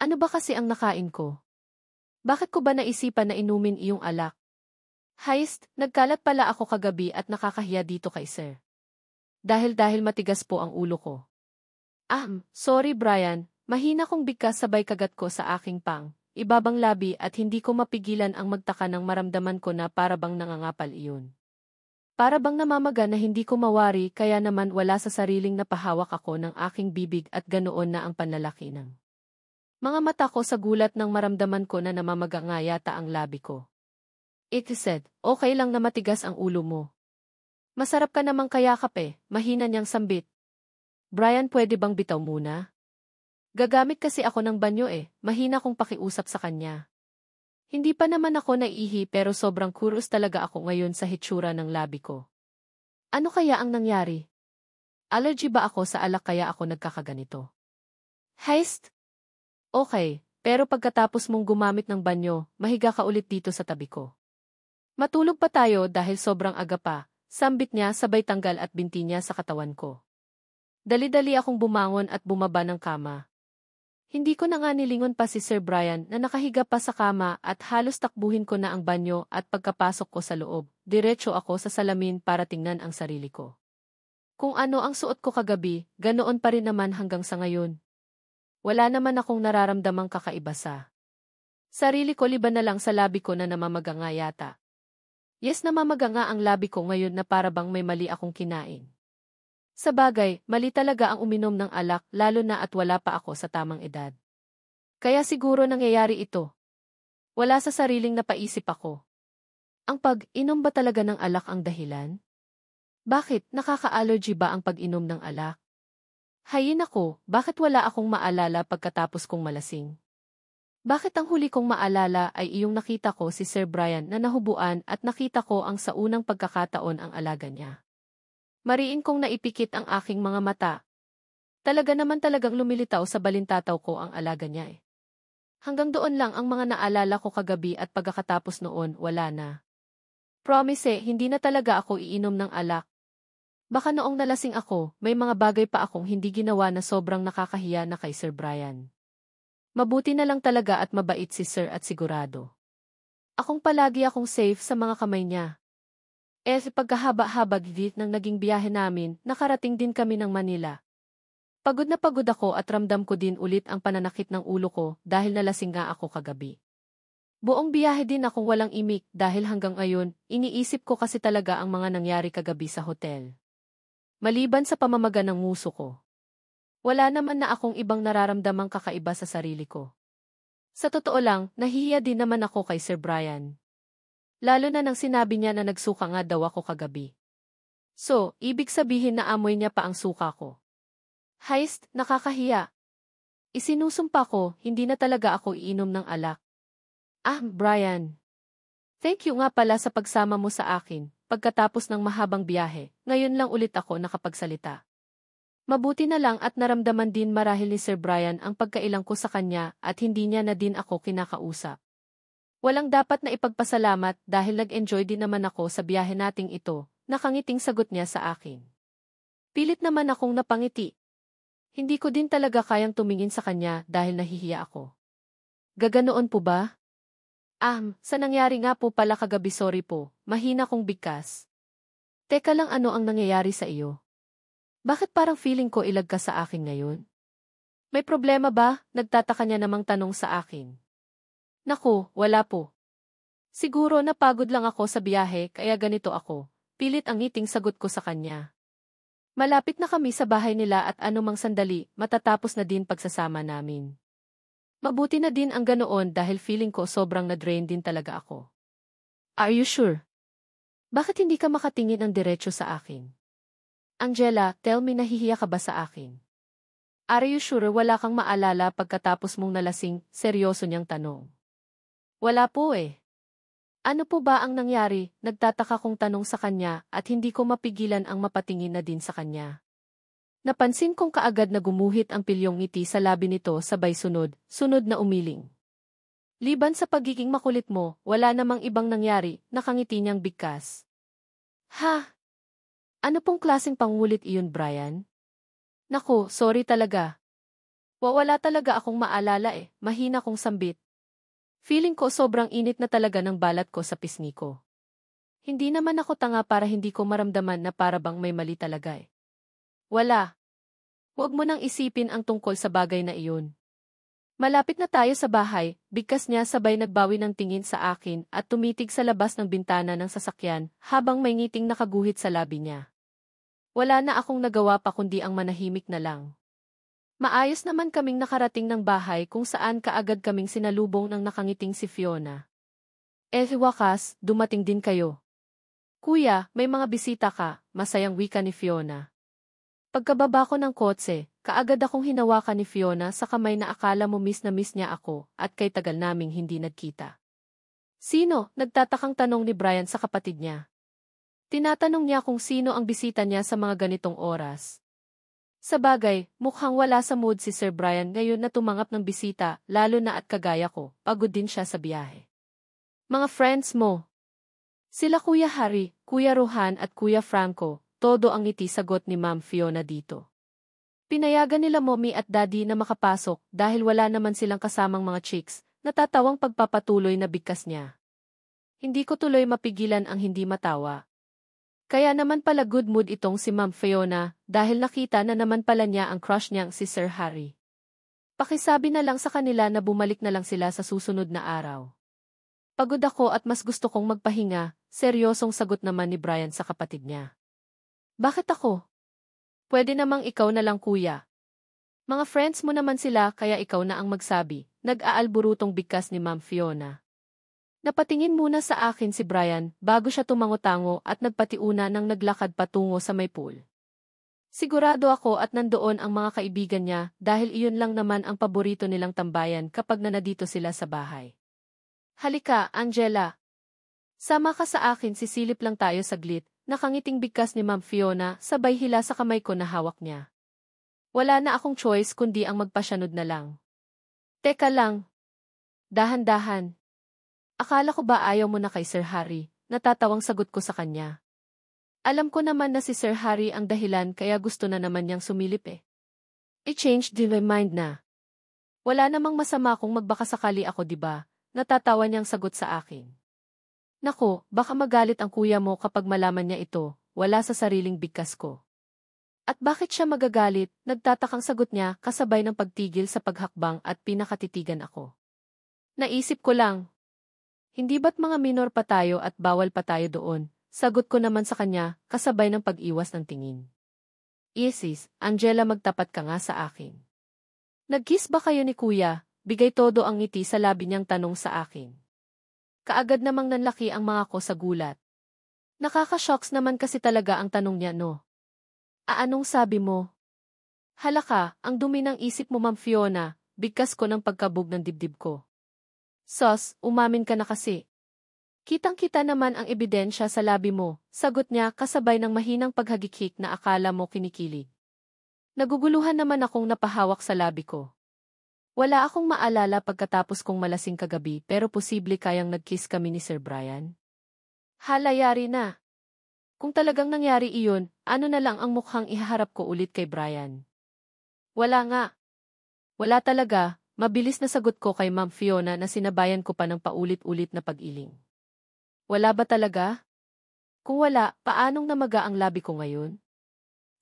Ano ba kasi ang nakain ko? Bakit ko ba naisipan na inumin iyong alak? Heist, nagkalat pala ako kagabi at nakakahiya dito kay Sir. Dahil matigas po ang ulo ko. Sorry Brian, mahina kong bigkas sabay kagat ko sa aking ibabang labi at hindi ko mapigilan ang magtaka nang maramdaman ko na para bang nangangapal iyon. Para bang namamaga na hindi ko mawari kaya naman wala sa sariling napahawak ako ng aking bibig at ganoon na ang panlalaki ng mga mata ko sa gulat nang maramdaman ko na namamaga nga yata ang labi ko. It said, okay lang na matigas ang ulo mo. Masarap ka namang kayakap mahina niyang sambit. Brian, pwede bang bitaw muna? Gagamit kasi ako ng banyo mahina kong pakiusap sa kanya. Hindi pa naman ako naiihi pero sobrang curious talaga ako ngayon sa hitsura ng labi ko. Ano kaya ang nangyari? Allergy ba ako sa alak kaya ako nagkakaganito? Heist? Okay, pero pagkatapos mong gumamit ng banyo, mahiga ka ulit dito sa tabi ko. Matulog pa tayo dahil sobrang aga pa, sambit niya sabay tanggal at binti niya sa katawan ko. Dali-dali akong bumangon at bumaba ng kama. Hindi ko na nga nilingon pa si Sir Brian na nakahiga pa sa kama at halos takbuhin ko na ang banyo at pagkapasok ko sa loob, diretso ako sa salamin para tingnan ang sarili ko. Kung ano ang suot ko kagabi, ganoon pa rin naman hanggang sa ngayon. Wala naman akong nararamdamang kakaiba sa sarili ko liban na lang sa labi ko na namamaga nga yata. Yes, namamaga nga ang labi ko ngayon na para bang may mali akong kinain. Sa bagay, mali talaga ang uminom ng alak lalo na at wala pa ako sa tamang edad. Kaya siguro nangyayari ito. Wala sa sariling napaisip ako. Ang pag-inom ba talaga ng alak ang dahilan? Bakit, nakaka-allergy ba ang pag-inom ng alak? Hay nako, bakit wala akong maalala pagkatapos kong malasing? Bakit ang huli kong maalala ay iyong nakita ko si Sir Brian na nahubuan at nakita ko ang sa unang pagkakataon ang alaga niya. Mariin kong naipikit ang aking mga mata. Talaga naman talagang lumilitaw sa balintataw ko ang alaga niya eh. Hanggang doon lang ang mga naalala ko kagabi at pagkatapos noon wala na. Promise hindi na talaga ako iinom ng alak. Baka noong nalasing ako, may mga bagay pa akong hindi ginawa na sobrang nakakahiya na kay Sir Brian. Mabuti na lang talaga at mabait si Sir at sigurado. Palagi akong safe sa mga kamay niya. Pagkahaba-haba ng naging biyahe namin, nakarating din kami ng Manila. Pagod na pagod ako at ramdam ko din ulit ang pananakit ng ulo ko dahil nalasing nga ako kagabi. Buong biyahe din akong walang imik dahil hanggang ngayon, iniisip ko kasi talaga ang mga nangyari kagabi sa hotel. Maliban sa pamamaga ng nguso ko. Wala naman na akong ibang nararamdamang kakaiba sa sarili ko. Sa totoo lang, nahihiya din naman ako kay Sir Brian. Lalo na nang sinabi niya na nagsuka nga daw ako kagabi. So, ibig sabihin na amoy niya pa ang suka ko. Heist, nakakahiya. Isinusumpa ko, hindi na talaga ako iinom ng alak. Brian. Thank you nga pala sa pagsama mo sa akin, pagkatapos ng mahabang biyahe, ngayon lang ulit ako nakapagsalita. Mabuti na lang at naramdaman din marahil ni Sir Brian ang pagkailang ko sa kanya at hindi niya na din ako kinakausap. Walang dapat na ipagpasalamat dahil nag-enjoy din naman ako sa biyahe nating ito, nakangiting sagot niya sa akin. Pilit naman akong napangiti. Hindi ko din talaga kayang tumingin sa kanya dahil nahihiya ako. Gaganoon po ba? Sa nangyari nga po pala kagabi sorry po, mahina kong bigkas. Teka lang ano ang nangyayari sa iyo? Bakit parang feeling ko ilag ka sa akin ngayon? May problema ba? Nagtataka niya namang tanong sa akin. Naku, wala po. Siguro napagod lang ako sa biyahe kaya ganito ako, pilit ang ngiting sagot ko sa kanya. Malapit na kami sa bahay nila at anumang sandali, matatapos na din pagsasama namin. Mabuti na din ang ganoon dahil feeling ko sobrang na-drain din talaga ako. Are you sure? Bakit hindi ka makatingin ng diretso sa akin? Angela, tell me nahihiya ka ba sa akin? Are you sure wala kang maalala pagkatapos mong nalasing? Seryoso niyang tanong. Wala po eh. Ano po ba ang nangyari? Nagtataka kong tanong sa kanya at hindi ko mapigilan ang mapatingin na din sa kanya. Napansin kong kaagad na gumuhit ang pilyong ngiti sa labi nito sabay sunod na umiling. Liban sa pagiging makulit mo, wala namang ibang nangyari, nakangiti niyang bigkas. Ha? Ano pong klaseng pangulit iyon, Brian? Naku, sorry talaga. Wala talaga akong maalala eh, mahina kong sambit. Feeling ko sobrang init na talaga ng balat ko sa pisngi ko. Hindi naman ako tanga para hindi ko maramdaman na para bang may mali talaga eh. Wala. Huwag mo nang isipin ang tungkol sa bagay na iyon. Malapit na tayo sa bahay, bigkas niya sabay nagbawi ng tingin sa akin at tumitig sa labas ng bintana ng sasakyan habang may ngiting nakaguhit sa labi niya. Wala na akong nagawa pa kundi ang manahimik na lang. Maayos naman kaming nakarating ng bahay kung saan kaagad kaming sinalubong ng nakangiting si Fiona. Wakas, dumating din kayo. Kuya, may mga bisita ka, masayang wika ni Fiona. Pagkababa ko ng kotse, kaagad akong hinawakan ni Fiona sa kamay na akala mo miss na miss niya ako at kay tagal naming hindi nagkita. Sino? Nagtatakang tanong ni Brian sa kapatid niya. Tinatanong niya kung sino ang bisita niya sa mga ganitong oras. Sa bagay, mukhang wala sa mood si Sir Brian ngayon na tumanggap ng bisita, lalo na at kagaya ko, pagod din siya sa biyahe. Mga friends mo. Sila Kuya Harry, Kuya Rohan at Kuya Franco, todo ang ngiti sagot ni Ma'am Fiona dito. Pinayagan nila mommy at daddy na makapasok dahil wala naman silang kasamang mga chicks, natatawang pagpapatuloy na bigkas niya. Hindi ko tuloy mapigilan ang hindi matawa. Kaya naman pala good mood itong si Ma'am Fiona dahil nakita na naman pala niya ang crush niyang si Sir Harry. Pakisabi na lang sa kanila na bumalik na lang sila sa susunod na araw. Pagod ako at mas gusto kong magpahinga, seryosong sagot naman ni Brian sa kapatid niya. Bakit ako? Pwede namang ikaw na lang kuya. Mga friends mo naman sila kaya ikaw na ang magsabi, nag-aalburutong bigkas ni Ma'am Fiona. Napatingin muna sa akin si Brian bago siya tumango-tango at nagpatiuna nang naglakad patungo sa may pool. Sigurado ako at nandoon ang mga kaibigan niya dahil iyon lang naman ang paborito nilang tambayan kapag nanadito sila sa bahay. Halika, Angela. Sama ka sa akin, sisilip lang tayo saglit. Nakangiting bigkas ni Ma'am Fiona, sabay hila sa kamay ko na hawak niya. Wala na akong choice kundi ang magpasyanod na lang. Teka lang. Dahan-dahan. Akala ko ba ayaw mo na kay Sir Harry? Natatawang sagot ko sa kanya. Alam ko naman na si Sir Harry ang dahilan kaya gusto na naman niyang sumilip eh. I-change my mind na. Wala namang masama kung magbakasakali ako, diba? Natatawa niyang sagot sa akin. Nako, baka magalit ang kuya mo kapag malaman niya ito, wala sa sariling bigkas ko. At bakit siya magagalit? Nagtatakang sagot niya kasabay ng pagtigil sa paghakbang at pinakatitigan ako. Naisip ko lang. Hindi ba't mga minor pa tayo at bawal pa tayo doon? Sagot ko naman sa kanya kasabay ng pag-iwas ng tingin. Isis, Angela, magtapat ka nga sa akin. Nag-kiss ba kayo ni kuya? Bigay todo ang ngiti sa labi niyang tanong sa akin. Kaagad namang nanlaki ang mga ko sa gulat. Nakaka-shocks naman kasi talaga ang tanong niya, no? Anong sabi mo? Halaka, ang dumi ng isip mo, Ma'am Fiona, bigkas ko ng pagkabog ng dibdib ko. Sos, umamin ka na kasi. Kitang-kita naman ang ebidensya sa labi mo, sagot niya kasabay ng mahinang paghagikik na akala mo kinikilig. Naguguluhan naman akong napahawak sa labi ko. Wala akong maalala pagkatapos kong malasing kagabi pero posible kayang nag-kiss kami ni Sir Brian. Halayari na. Kung talagang nangyari iyon, ano na lang ang mukhang ihaharap ko ulit kay Brian? Wala nga. Wala talaga, mabilis na sagot ko kay Ma'am Fiona na sinabayan ko pa ng paulit-ulit na pag-iling. Wala ba talaga? Kung wala, paanong namaga ang labi ko ngayon?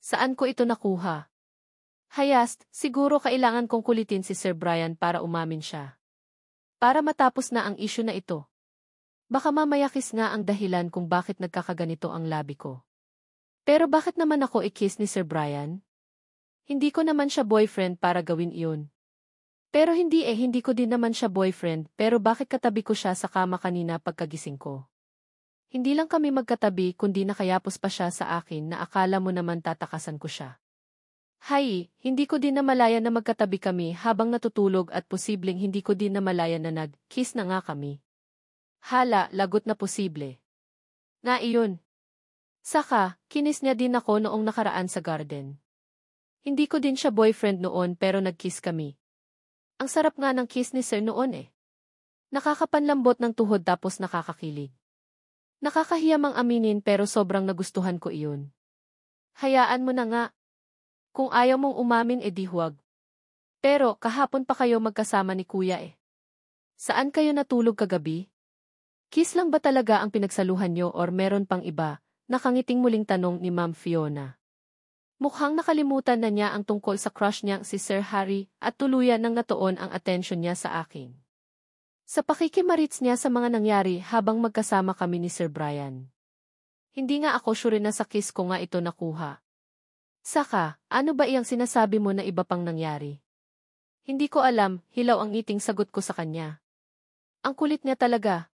Saan ko ito nakuha? Hayast, siguro kailangan kong kulitin si Sir Brian para umamin siya. Para matapos na ang issue na ito. Baka mamaya kiss nga ang dahilan kung bakit nagkakaganito ang labi ko. Pero bakit naman ako i-kiss ni Sir Brian? Hindi ko naman siya boyfriend para gawin iyon. Pero hindi ko din naman siya boyfriend, pero bakit katabi ko siya sa kama kanina pagkagising ko? Hindi lang kami magkatabi kundi nakayapos pa siya sa akin na akala mo naman tatakasan ko siya. Hay, hindi ko din namalayan na magkatabi kami habang natutulog at posibleng hindi ko din namalayan na nag-kiss na nga kami. Hala, lagot na posible. Nga iyon. Saka, kinis niya din ako noong nakaraan sa garden. Hindi ko din siya boyfriend noon pero nag-kiss kami. Ang sarap nga ng kiss ni Sir noon eh. Nakakapanlambot ng tuhod tapos nakakakilig. Nakakahiyamang aminin pero sobrang nagustuhan ko iyon. Hayaan mo na nga. Kung ayaw mong umamin edi huwag. Pero kahapon pa kayo magkasama ni kuya eh. Saan kayo natulog kagabi? Kiss lang ba talaga ang pinagsaluhan nyo or meron pang iba? Nakangiting muling tanong ni Ma'am Fiona. Mukhang nakalimutan na niya ang tungkol sa crush niyang si Sir Harry at tuluyan nang natuon ang atensyon niya sa akin. Sa pakikimarits niya sa mga nangyari habang magkasama kami ni Sir Brian. Hindi nga ako sure na sa kiss ko nga ito nakuha. Saka, ano ba iyang sinasabi mo na iba pang nangyari? Hindi ko alam, hilaw ang ngiting sagot ko sa kanya. Ang kulit niya talaga.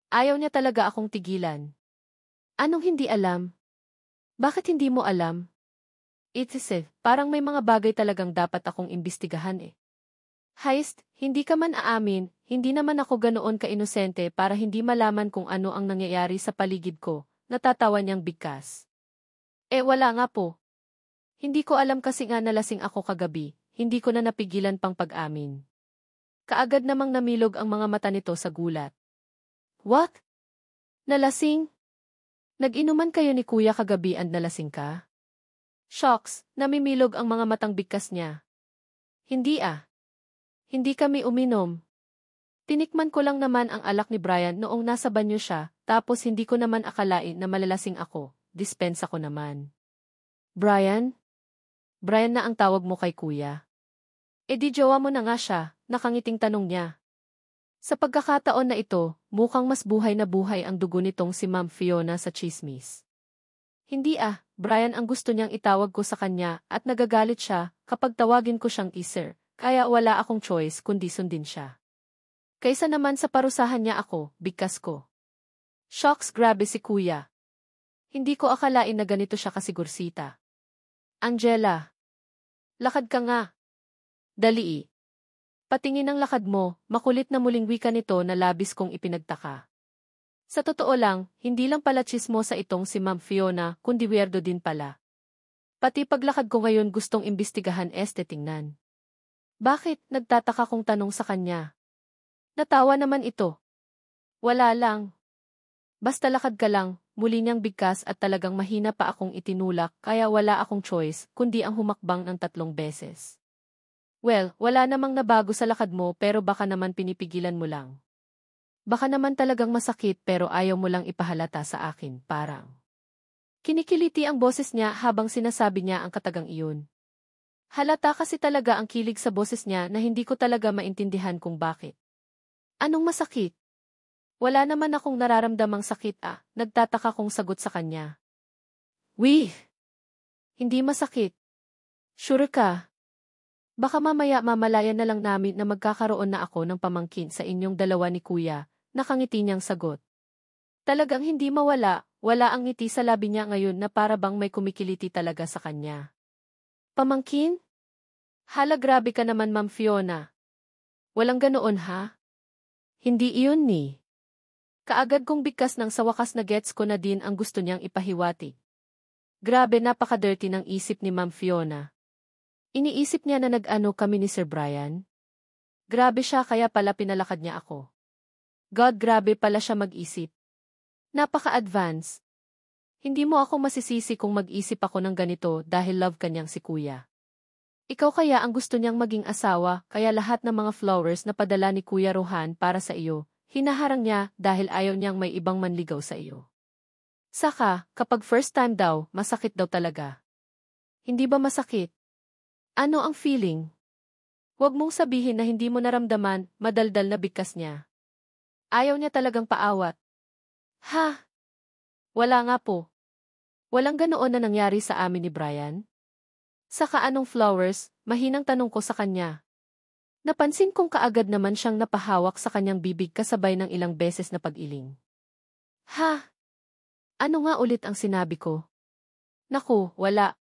Ayaw niya talaga akong tigilan. Anong hindi alam? Bakit hindi mo alam? Parang may mga bagay talagang dapat akong imbestigahan eh. Heist, hindi ka man aamin, hindi naman ako ganoon ka-inosente para hindi malaman kung ano ang nangyayari sa paligid ko, natatawa niyang bigkas. Wala nga po. Hindi ko alam kasi nga nalasing ako kagabi, hindi ko na napigilan pang pag-amin. Kaagad namang namilog ang mga mata nito sa gulat. What? Nalasing? Nag-inuman kayo ni kuya kagabi and nalasing ka? Shocks, namimilog ang mga matang bigkas niya. Hindi ah. Hindi kami uminom. Tinikman ko lang naman ang alak ni Brian noong nasa banyo siya, tapos hindi ko naman akalain na malalasing ako, dispensa ko naman. Brian? Brian na ang tawag mo kay kuya. Di jowa mo na nga siya, nakangiting tanong niya. Sa pagkakataon na ito, mukhang mas buhay na buhay ang dugo nitong si Ma'am Fiona sa chismis. Hindi ah, Brian ang gusto niyang itawag ko sa kanya at nagagalit siya kapag tawagin ko siyang sir, kaya wala akong choice kundi sundin siya. Kaysa naman sa parusahan niya ako, bigkas ko. Shocks, grabe si kuya. Hindi ko akalain na ganito siya kasigursita. Angela, lakad ka nga. Dali. Patingin ang lakad mo, makulit na muling wika nito na labis kong ipinagtaka. Sa totoo lang, hindi lang pala tsismosa itong si Ma'am Fiona, kundi weirdo din pala. Pati paglakad ko ngayon gustong imbestigahan tingnan. Bakit? Nagtataka kong tanong sa kanya. Natawa naman ito. Wala lang. Basta lakad ka lang, muli niyang bigkas at talagang mahina pa akong itinulak kaya wala akong choice kundi ang humakbang ng 3 beses. Well, wala namang nabago sa lakad mo pero baka naman pinipigilan mo lang. Baka naman talagang masakit pero ayaw mo lang ipahalata sa akin, parang. Kinikiliti ang boses niya habang sinasabi niya ang katagang iyon. Halata kasi talaga ang kilig sa boses niya na hindi ko talaga maintindihan kung bakit. Anong masakit? Wala naman akong nararamdamang sakit nagtataka kong sagot sa kanya. Wih! Hindi masakit. Sure ka? Baka mamaya mamalayan na lang namin na magkakaroon na ako ng pamangkin sa inyong dalawa ni Kuya, nakangiti niyang sagot. Talagang hindi mawala, wala ang ngiti sa labi niya ngayon na para bang may kumikiliti talaga sa kanya. Pamangkin? Hala grabe ka naman Ma'am Fiona. Walang ganoon ha? Hindi iyon ni. Kaagad kong bigkas ng sa wakas na gets ko na din ang gusto niyang ipahiwati. Grabe napaka-dirty ng isip ni Ma'am Fiona. Iniisip niya na nag-ano kami ni Sir Brian? Grabe siya kaya pala pinalakad niya ako. God grabe pala siya mag-isip. Napaka-advance. Hindi mo ako masisisi kung mag-isip ako ng ganito dahil love kanyang si Kuya. Ikaw kaya ang gusto niyang maging asawa kaya lahat ng mga flowers na padala ni Kuya Rohan para sa iyo, hinaharang niya dahil ayaw niyang may ibang manligaw sa iyo. Saka, kapag first time daw, masakit daw talaga. Hindi ba masakit? Ano ang feeling? Huwag mong sabihin na hindi mo naramdaman, madaldal na bigkas niya. Ayaw niya talagang paawat. Ha? Wala nga po. Walang ganoon na nangyari sa amin ni Brian? Saka anong flowers, mahinang tanong ko sa kanya. Napansin kong kaagad naman siyang napahawak sa kanyang bibig kasabay ng ilang beses na pag-iling. Ha? Ano nga ulit ang sinabi ko? Naku, wala.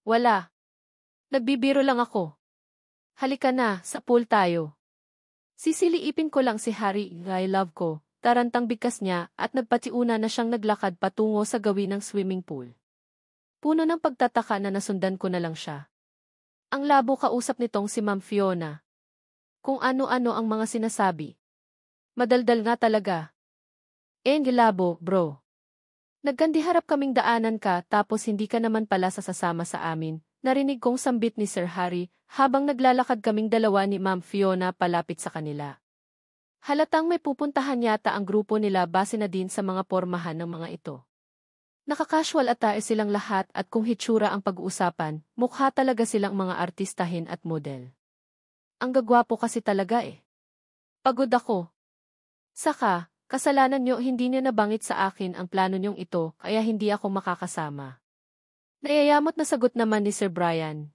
Wala. Nagbibiro lang ako. Halika na, sa pool tayo. Sisiliipin ko lang si Harry, I love ko, tarantang bigkas niya at nagpatiuna na siyang naglakad patungo sa gawin ng swimming pool. Puno ng pagtataka na nasundan ko na lang siya. Ang labo kausap nitong si Ma'am Fiona. Kung ano-ano ang mga sinasabi. Madaldal nga talaga. Labo, bro. Nagkandiharap kaming daanan ka tapos hindi ka naman pala sasama sa amin. Narinig kong sambit ni Sir Harry habang naglalakad kaming dalawa ni Ma'am Fiona palapit sa kanila. Halatang may pupuntahan yata ang grupo nila base na din sa mga pormahan ng mga ito. Nakakasual attire silang lahat at kung hitsura ang pag-uusapan, mukha talaga silang mga artistahin at model. Ang gagwapo kasi talaga Pagod ako. Saka, kasalanan nyo hindi niya nabangit sa akin ang plano nyong ito kaya hindi ako makakasama. Nayayamot na sagot naman ni Sir Brian.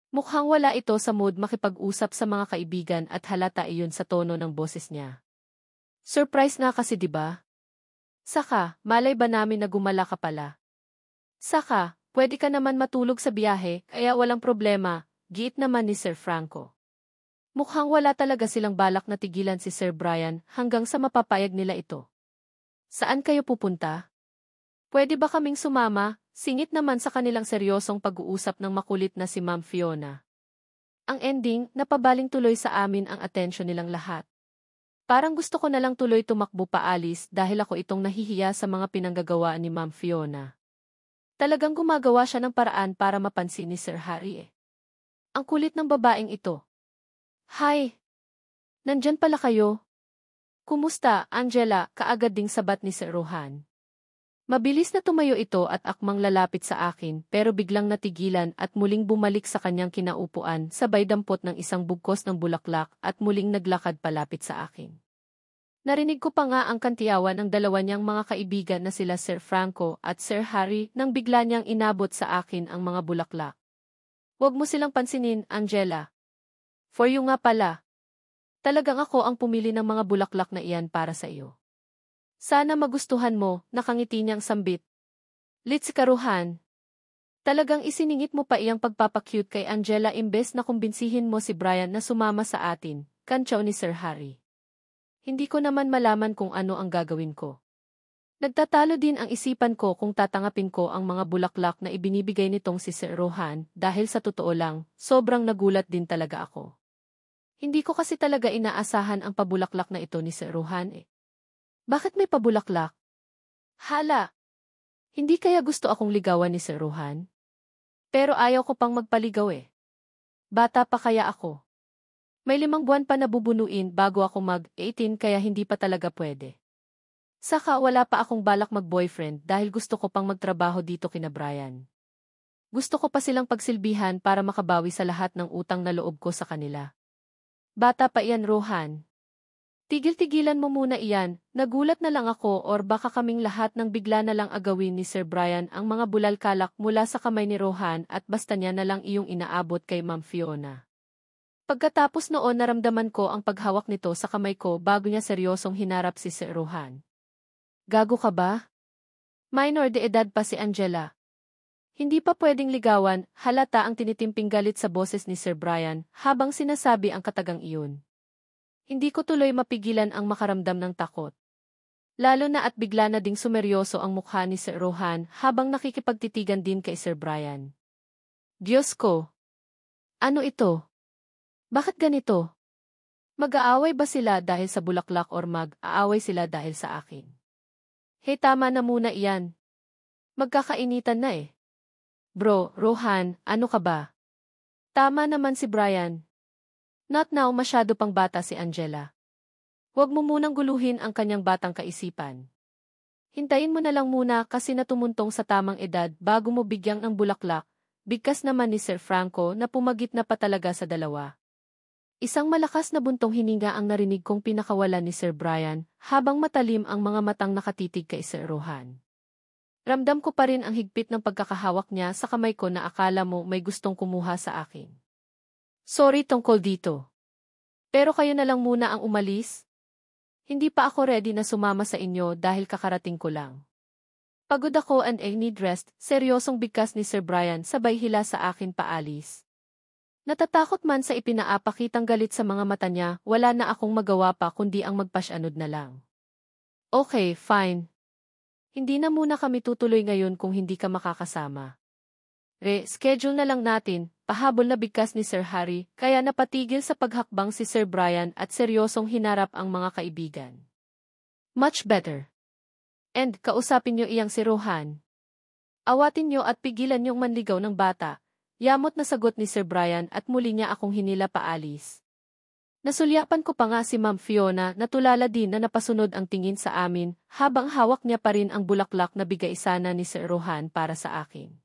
Mukhang wala ito sa mood makipag-usap sa mga kaibigan at halata iyon sa tono ng boses niya. Surprise nga kasi diba? Saka, malay ba namin na gumala ka pala? Saka, pwede ka naman matulog sa biyahe kaya walang problema, giit naman ni Sir Franco. Mukhang wala talaga silang balak na tigilan si Sir Brian hanggang sa mapapayag nila ito. Saan kayo pupunta? Pwede ba kaming sumama? Singit naman sa kanilang seryosong pag-uusap ng makulit na si Ma'am Fiona. Ang ending, napabaling tuloy sa amin ang atensyon nilang lahat. Parang gusto ko na lang tuloy tumakbo paalis dahil ako itong nahihiya sa mga pinanggagawa ni Ma'am Fiona. Talagang gumagawa siya ng paraan para mapansin ni Sir Harry Ang kulit ng babaeng ito. Hi! Nandyan pala kayo? Kumusta, Angela? Kaagad ding sabat ni Sir Rohan. Mabilis na tumayo ito at akmang lalapit sa akin pero biglang natigilan at muling bumalik sa kanyang kinaupuan sabay dampot ng isang bugkos ng bulaklak at muling naglakad palapit sa akin. Narinig ko pa nga ang kantiyawan ng dalawa niyang mga kaibigan na sila Sir Franco at Sir Harry nang bigla niyang inabot sa akin ang mga bulaklak. Huwag mo silang pansinin, Angela. For you nga pala. Talagang ako ang pumili ng mga bulaklak na iyan para sa iyo. Sana magustuhan mo, nakangiti niyang sambit. Litsi ka Rohan. Talagang isiningit mo pa iyang pagpapakyut kay Angela imbes na kumbinsihin mo si Brian na sumama sa atin, kantsaw ni Sir Harry. Hindi ko naman malaman kung ano ang gagawin ko. Nagtatalo din ang isipan ko kung tatangapin ko ang mga bulaklak na ibinibigay nitong si Sir Rohan dahil sa totoo lang, sobrang nagulat din talaga ako. Hindi ko kasi talaga inaasahan ang pabulaklak na ito ni Sir Rohan eh. Bakit may pabulaklak? Hala! Hindi kaya gusto akong ligawan ni Sir Rohan? Pero ayaw ko pang magpaligaw eh. Bata pa kaya ako. May 5 buwan pa na bubunuin bago ako mag-18 kaya hindi pa talaga pwede. Saka wala pa akong balak mag-boyfriend dahil gusto ko pang magtrabaho dito kina Brian. Gusto ko pa silang pagsilbihan para makabawi sa lahat ng utang na loob ko sa kanila. Bata pa iyan, Rohan. Tigil-tigilan mo muna iyan, nagulat na lang ako or baka kaming lahat ng bigla na lang agawin ni Sir Brian ang mga bulalkalak mula sa kamay ni Rohan at basta niya na lang iyong inaabot kay Ma'am Fiona. Pagkatapos noon naramdaman ko ang paghawak nito sa kamay ko bago niya seryosong hinarap si Sir Rohan. Gago ka ba? Minor de edad pa si Angela. Hindi pa pwedeng ligawan, halata ang tinitimping galit sa boses ni Sir Brian habang sinasabi ang katagang iyon. Hindi ko tuloy mapigilan ang makaramdam ng takot. Lalo na at bigla na ding sumeryoso ang mukha ni Sir Rohan habang nakikipagtitigan din kay Sir Brian. Diyos ko! Ano ito? Bakit ganito? Mag-aaway ba sila dahil sa bulaklak or mag-aaway sila dahil sa akin? Hey, tama na muna iyan. Magkakainitan na eh. Bro, Rohan, ano ka ba? Tama naman si Brian. Not now, masyado pang bata si Angela. Huwag mo munang guluhin ang kanyang batang kaisipan. Hintayin mo na lang muna kasi natumuntong sa tamang edad bago mo bigyang ng bulaklak, bigkas naman ni Sir Franco na pumagit na pa talaga sa dalawa. Isang malakas na buntong hininga ang narinig kong pinakawalan ni Sir Brian habang matalim ang mga matang nakatitig kay Sir Rohan. Ramdam ko pa rin ang higpit ng pagkakahawak niya sa kamay ko na akala mo may gustong kumuha sa akin. Sorry tungkol dito. Pero kayo na lang muna ang umalis. Hindi pa ako ready na sumama sa inyo dahil kakarating ko lang. Pagod ako and I need rest, seryosong bigkas ni Sir Brian sabay hila sa akin paalis. Natatakot man sa ipinaapakitang galit sa mga mata niya, wala na akong magawa pa kundi ang magpasyanod na lang. Okay, fine. Hindi na muna kami tutuloy ngayon kung hindi ka makakasama. Schedule na lang natin, pahabol na bigkas ni Sir Harry, kaya napatigil sa paghakbang si Sir Brian at seryosong hinarap ang mga kaibigan. Much better. And kausapin niyo iyang si Rohan. Awatin niyo at pigilan niyong manligaw ng bata. Yamot na sagot ni Sir Brian at muli niya akong hinila paalis. Nasulyapan ko pa nga si Ma'am Fiona na tulala din na napasunod ang tingin sa amin habang hawak niya pa rin ang bulaklak na bigay sana ni Sir Rohan para sa akin.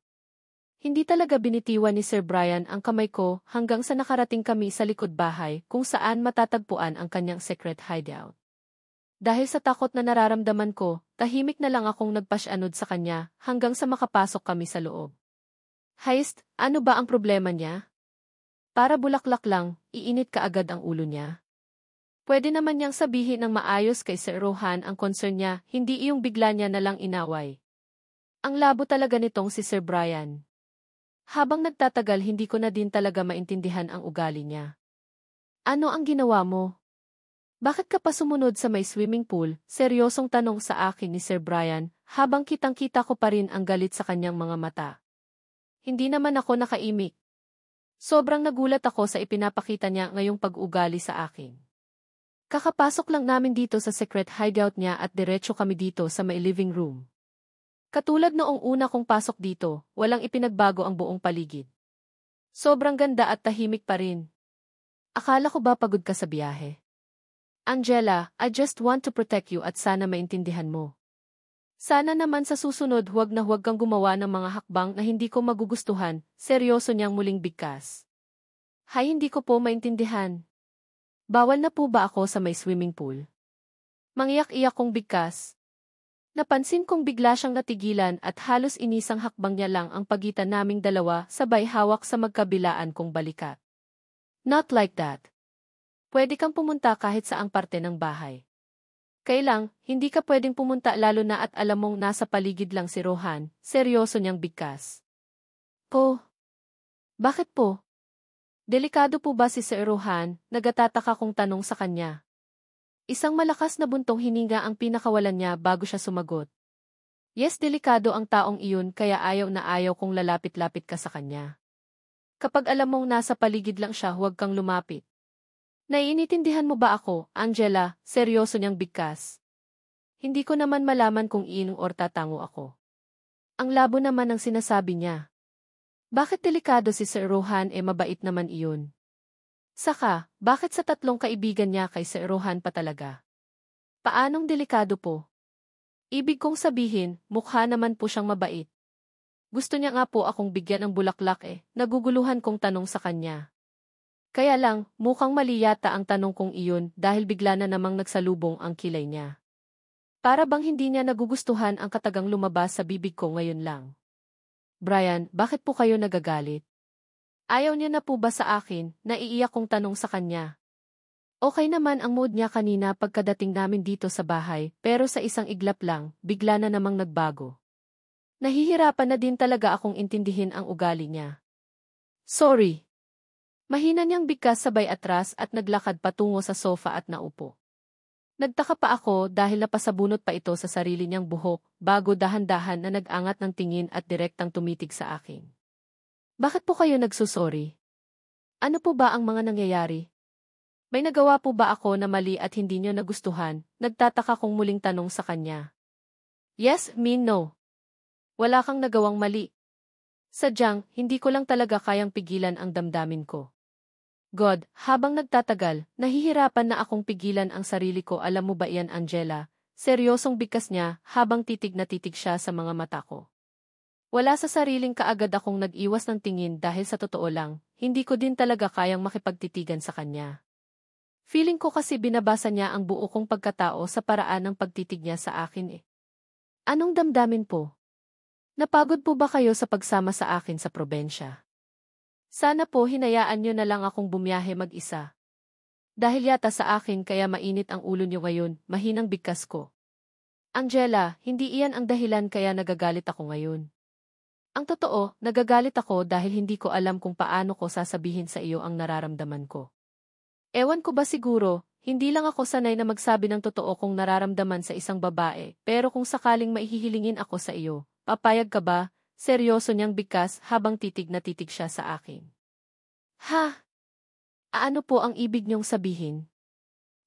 Hindi talaga binitiwan ni Sir Brian ang kamay ko hanggang sa nakarating kami sa likod bahay kung saan matatagpuan ang kanyang secret hideout. Dahil sa takot na nararamdaman ko, tahimik na lang akong nagpasyanod sa kanya hanggang sa makapasok kami sa loob. Heist, ano ba ang problema niya? Para bulaklak lang, iinit ka agad ang ulo niya. Pwede naman niyang sabihin ng maayos kay Sir Rohan ang concern niya, hindi iyong bigla niya na lang inaway. Ang labo talaga nitong si Sir Brian. Habang nagtatagal hindi ko na din talaga maintindihan ang ugali niya. Ano ang ginawa mo? Bakit ka pa sumunod sa may swimming pool? Seryosong tanong sa akin ni Sir Brian, habang kitang-kita ko pa rin ang galit sa kanyang mga mata. Hindi naman ako nakaimik. Sobrang nagulat ako sa ipinapakita niya ngayong pag-ugali sa akin. Kakapasok lang namin dito sa secret hideout niya at diretso kami dito sa may living room. Katulad noong una kong pasok dito, walang ipinagbago ang buong paligid. Sobrang ganda at tahimik pa rin. Akala ko ba pagod ka sa biyahe? Angela, I just want to protect you at sana maintindihan mo. Sana naman sa susunod huwag kang gumawa ng mga hakbang na hindi ko magugustuhan, seryoso niyang muling bigkas. Hay, hindi ko po maintindihan. Bawal na po ba ako sa may swimming pool? Mangiyak-iyak kong bigkas. Napansin kong bigla siyang natigilan at halos inisang hakbang niya lang ang pagitan naming dalawa sabay hawak sa magkabilaan kong balikat. Not like that. Pwede kang pumunta kahit saang parte ng bahay. Kailang, hindi ka pwedeng pumunta lalo na at alam mong nasa paligid lang si Rohan, seryoso niyang bigkas. Po? Bakit po? Delikado po ba si Sir Rohan? Nagatataka kong tanong sa kanya. Isang malakas na buntong hininga ang pinakawalan niya bago siya sumagot. Yes, delikado ang taong iyon kaya ayaw na ayaw kong lalapit-lapit ka sa kanya. Kapag alam mong nasa paligid lang siya, huwag kang lumapit. Naiintindihan mo ba ako, Angela? Seryoso niyang bigkas. Hindi ko naman malaman kung iinong or tatango ako. Ang labo naman ang sinasabi niya. Bakit delikado si Sir Rohan mabait naman iyon? Saka, bakit sa tatlong kaibigan niya kay Sir Rohan pa talaga? Paanong delikado po? Ibig kong sabihin, mukha naman po siyang mabait. Gusto niya nga po akong bigyan ng bulaklak naguguluhan kong tanong sa kanya. Kaya lang, mukhang mali yata ang tanong kong iyon dahil bigla na namang nagsalubong ang kilay niya. Para bang hindi niya nagugustuhan ang katagang lumabas sa bibig ko ngayon lang. Brian, bakit po kayo nagagalit? Ayaw niya na po ba sa akin? Naiiyak kong tanong sa kanya. Okay naman ang mood niya kanina pagkadating namin dito sa bahay, pero sa isang iglap lang, bigla na namang nagbago. Nahihirapan na din talaga akong intindihin ang ugali niya. Sorry. Mahina niyang bigkas sabay atras at naglakad patungo sa sofa at naupo. Nagtaka pa ako dahil napasabunot pa ito sa sarili niyang buhok bago dahan-dahan na nag-angat ng tingin at direktang tumitig sa akin. Bakit po kayo nagsusorry? Ano po ba ang mga nangyayari? May nagawa po ba ako na mali at hindi niyo nagustuhan? Nagtataka kong muling tanong sa kanya. Yes, no. Wala kang nagawang mali. Sadyang, hindi ko lang talaga kayang pigilan ang damdamin ko. God, habang nagtatagal, nahihirapan na akong pigilan ang sarili ko. Alam mo ba iyan, Angela? Seryosong bigkas niya habang titig na titig siya sa mga mata ko. Wala sa sariling kaagad akong nag-iwas ng tingin dahil sa totoo lang, hindi ko din talaga kayang makipagtitigan sa kanya. Feeling ko kasi binabasa niya ang buo kong pagkatao sa paraan ng pagtitig niya sa akin Anong damdamin po? Napagod po ba kayo sa pagsama sa akin sa probensya? Sana po hinayaan niyo na lang akong bumiyahe mag-isa. Dahil yata sa akin kaya mainit ang ulo niyo ngayon, mahinang bigkas ko. Angela, hindi iyan ang dahilan kaya nagagalit ako ngayon. Ang totoo, nagagalit ako dahil hindi ko alam kung paano ko sasabihin sa iyo ang nararamdaman ko. Ewan ko ba siguro, hindi lang ako sanay na magsabi ng totoo kung nararamdaman sa isang babae, pero kung sakaling maihihilingin ako sa iyo, papayag ka ba? Seryoso niyang bigkas habang titig na titig siya sa akin. Ha? Ano po ang ibig niyong sabihin?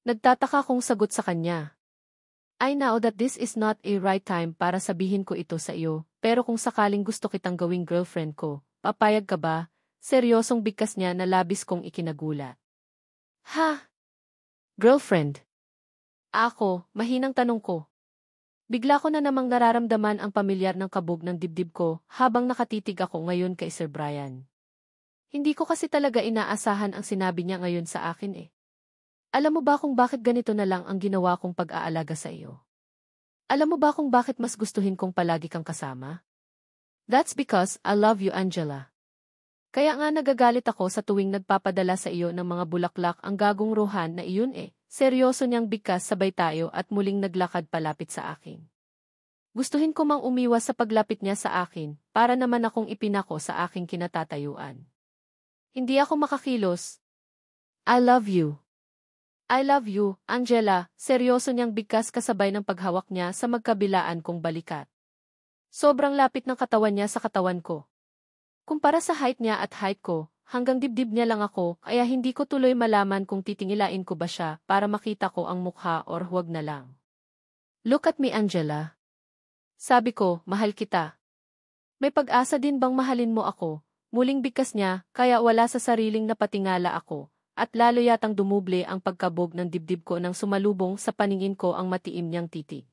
Nagtataka kong sagot sa kanya. I know that this is not a right time para sabihin ko ito sa iyo, pero kung sakaling gusto kitang gawing girlfriend ko, papayag ka ba? Seryosong bigkas niya na labis kong ikinagulat. Ha? Girlfriend? Ako, mahinang tanong ko. Bigla ko na namang nararamdaman ang pamilyar ng kabog ng dibdib ko habang nakatitig ako ngayon kay Sir Brian. Hindi ko kasi talaga inaasahan ang sinabi niya ngayon sa akin Alam mo ba kung bakit ganito na lang ang ginawa kong pag-aalaga sa iyo? Alam mo ba kung bakit mas gustuhin kong palagi kang kasama? That's because I love you, Angela. Kaya nga nagagalit ako sa tuwing nagpapadala sa iyo ng mga bulaklak ang gagong Rohan na iyon Seryoso niyang bigkas sabay tayo at muling naglakad palapit sa akin. Gustuhin ko mang umiwas sa paglapit niya sa akin para naman akong ipinako sa aking kinatatayuan. Hindi ako makakilos. I love you. I love you, Angela. Seryoso niyang bigkas kasabay ng paghawak niya sa magkabilaan kong balikat. Sobrang lapit ng katawan niya sa katawan ko. Kumpara sa height niya at height ko, hanggang dibdib niya lang ako kaya hindi ko tuloy malaman kung titingilain ko ba siya para makita ko ang mukha or huwag na lang. Look at me, Angela. Sabi ko, mahal kita. May pag-asa din bang mahalin mo ako? Muling bigkas niya kaya wala sa sariling napatingala ako. At lalo yatang dumuble ang pagkabog ng dibdib ko nang sumalubong sa paningin ko ang matiim niyang titig.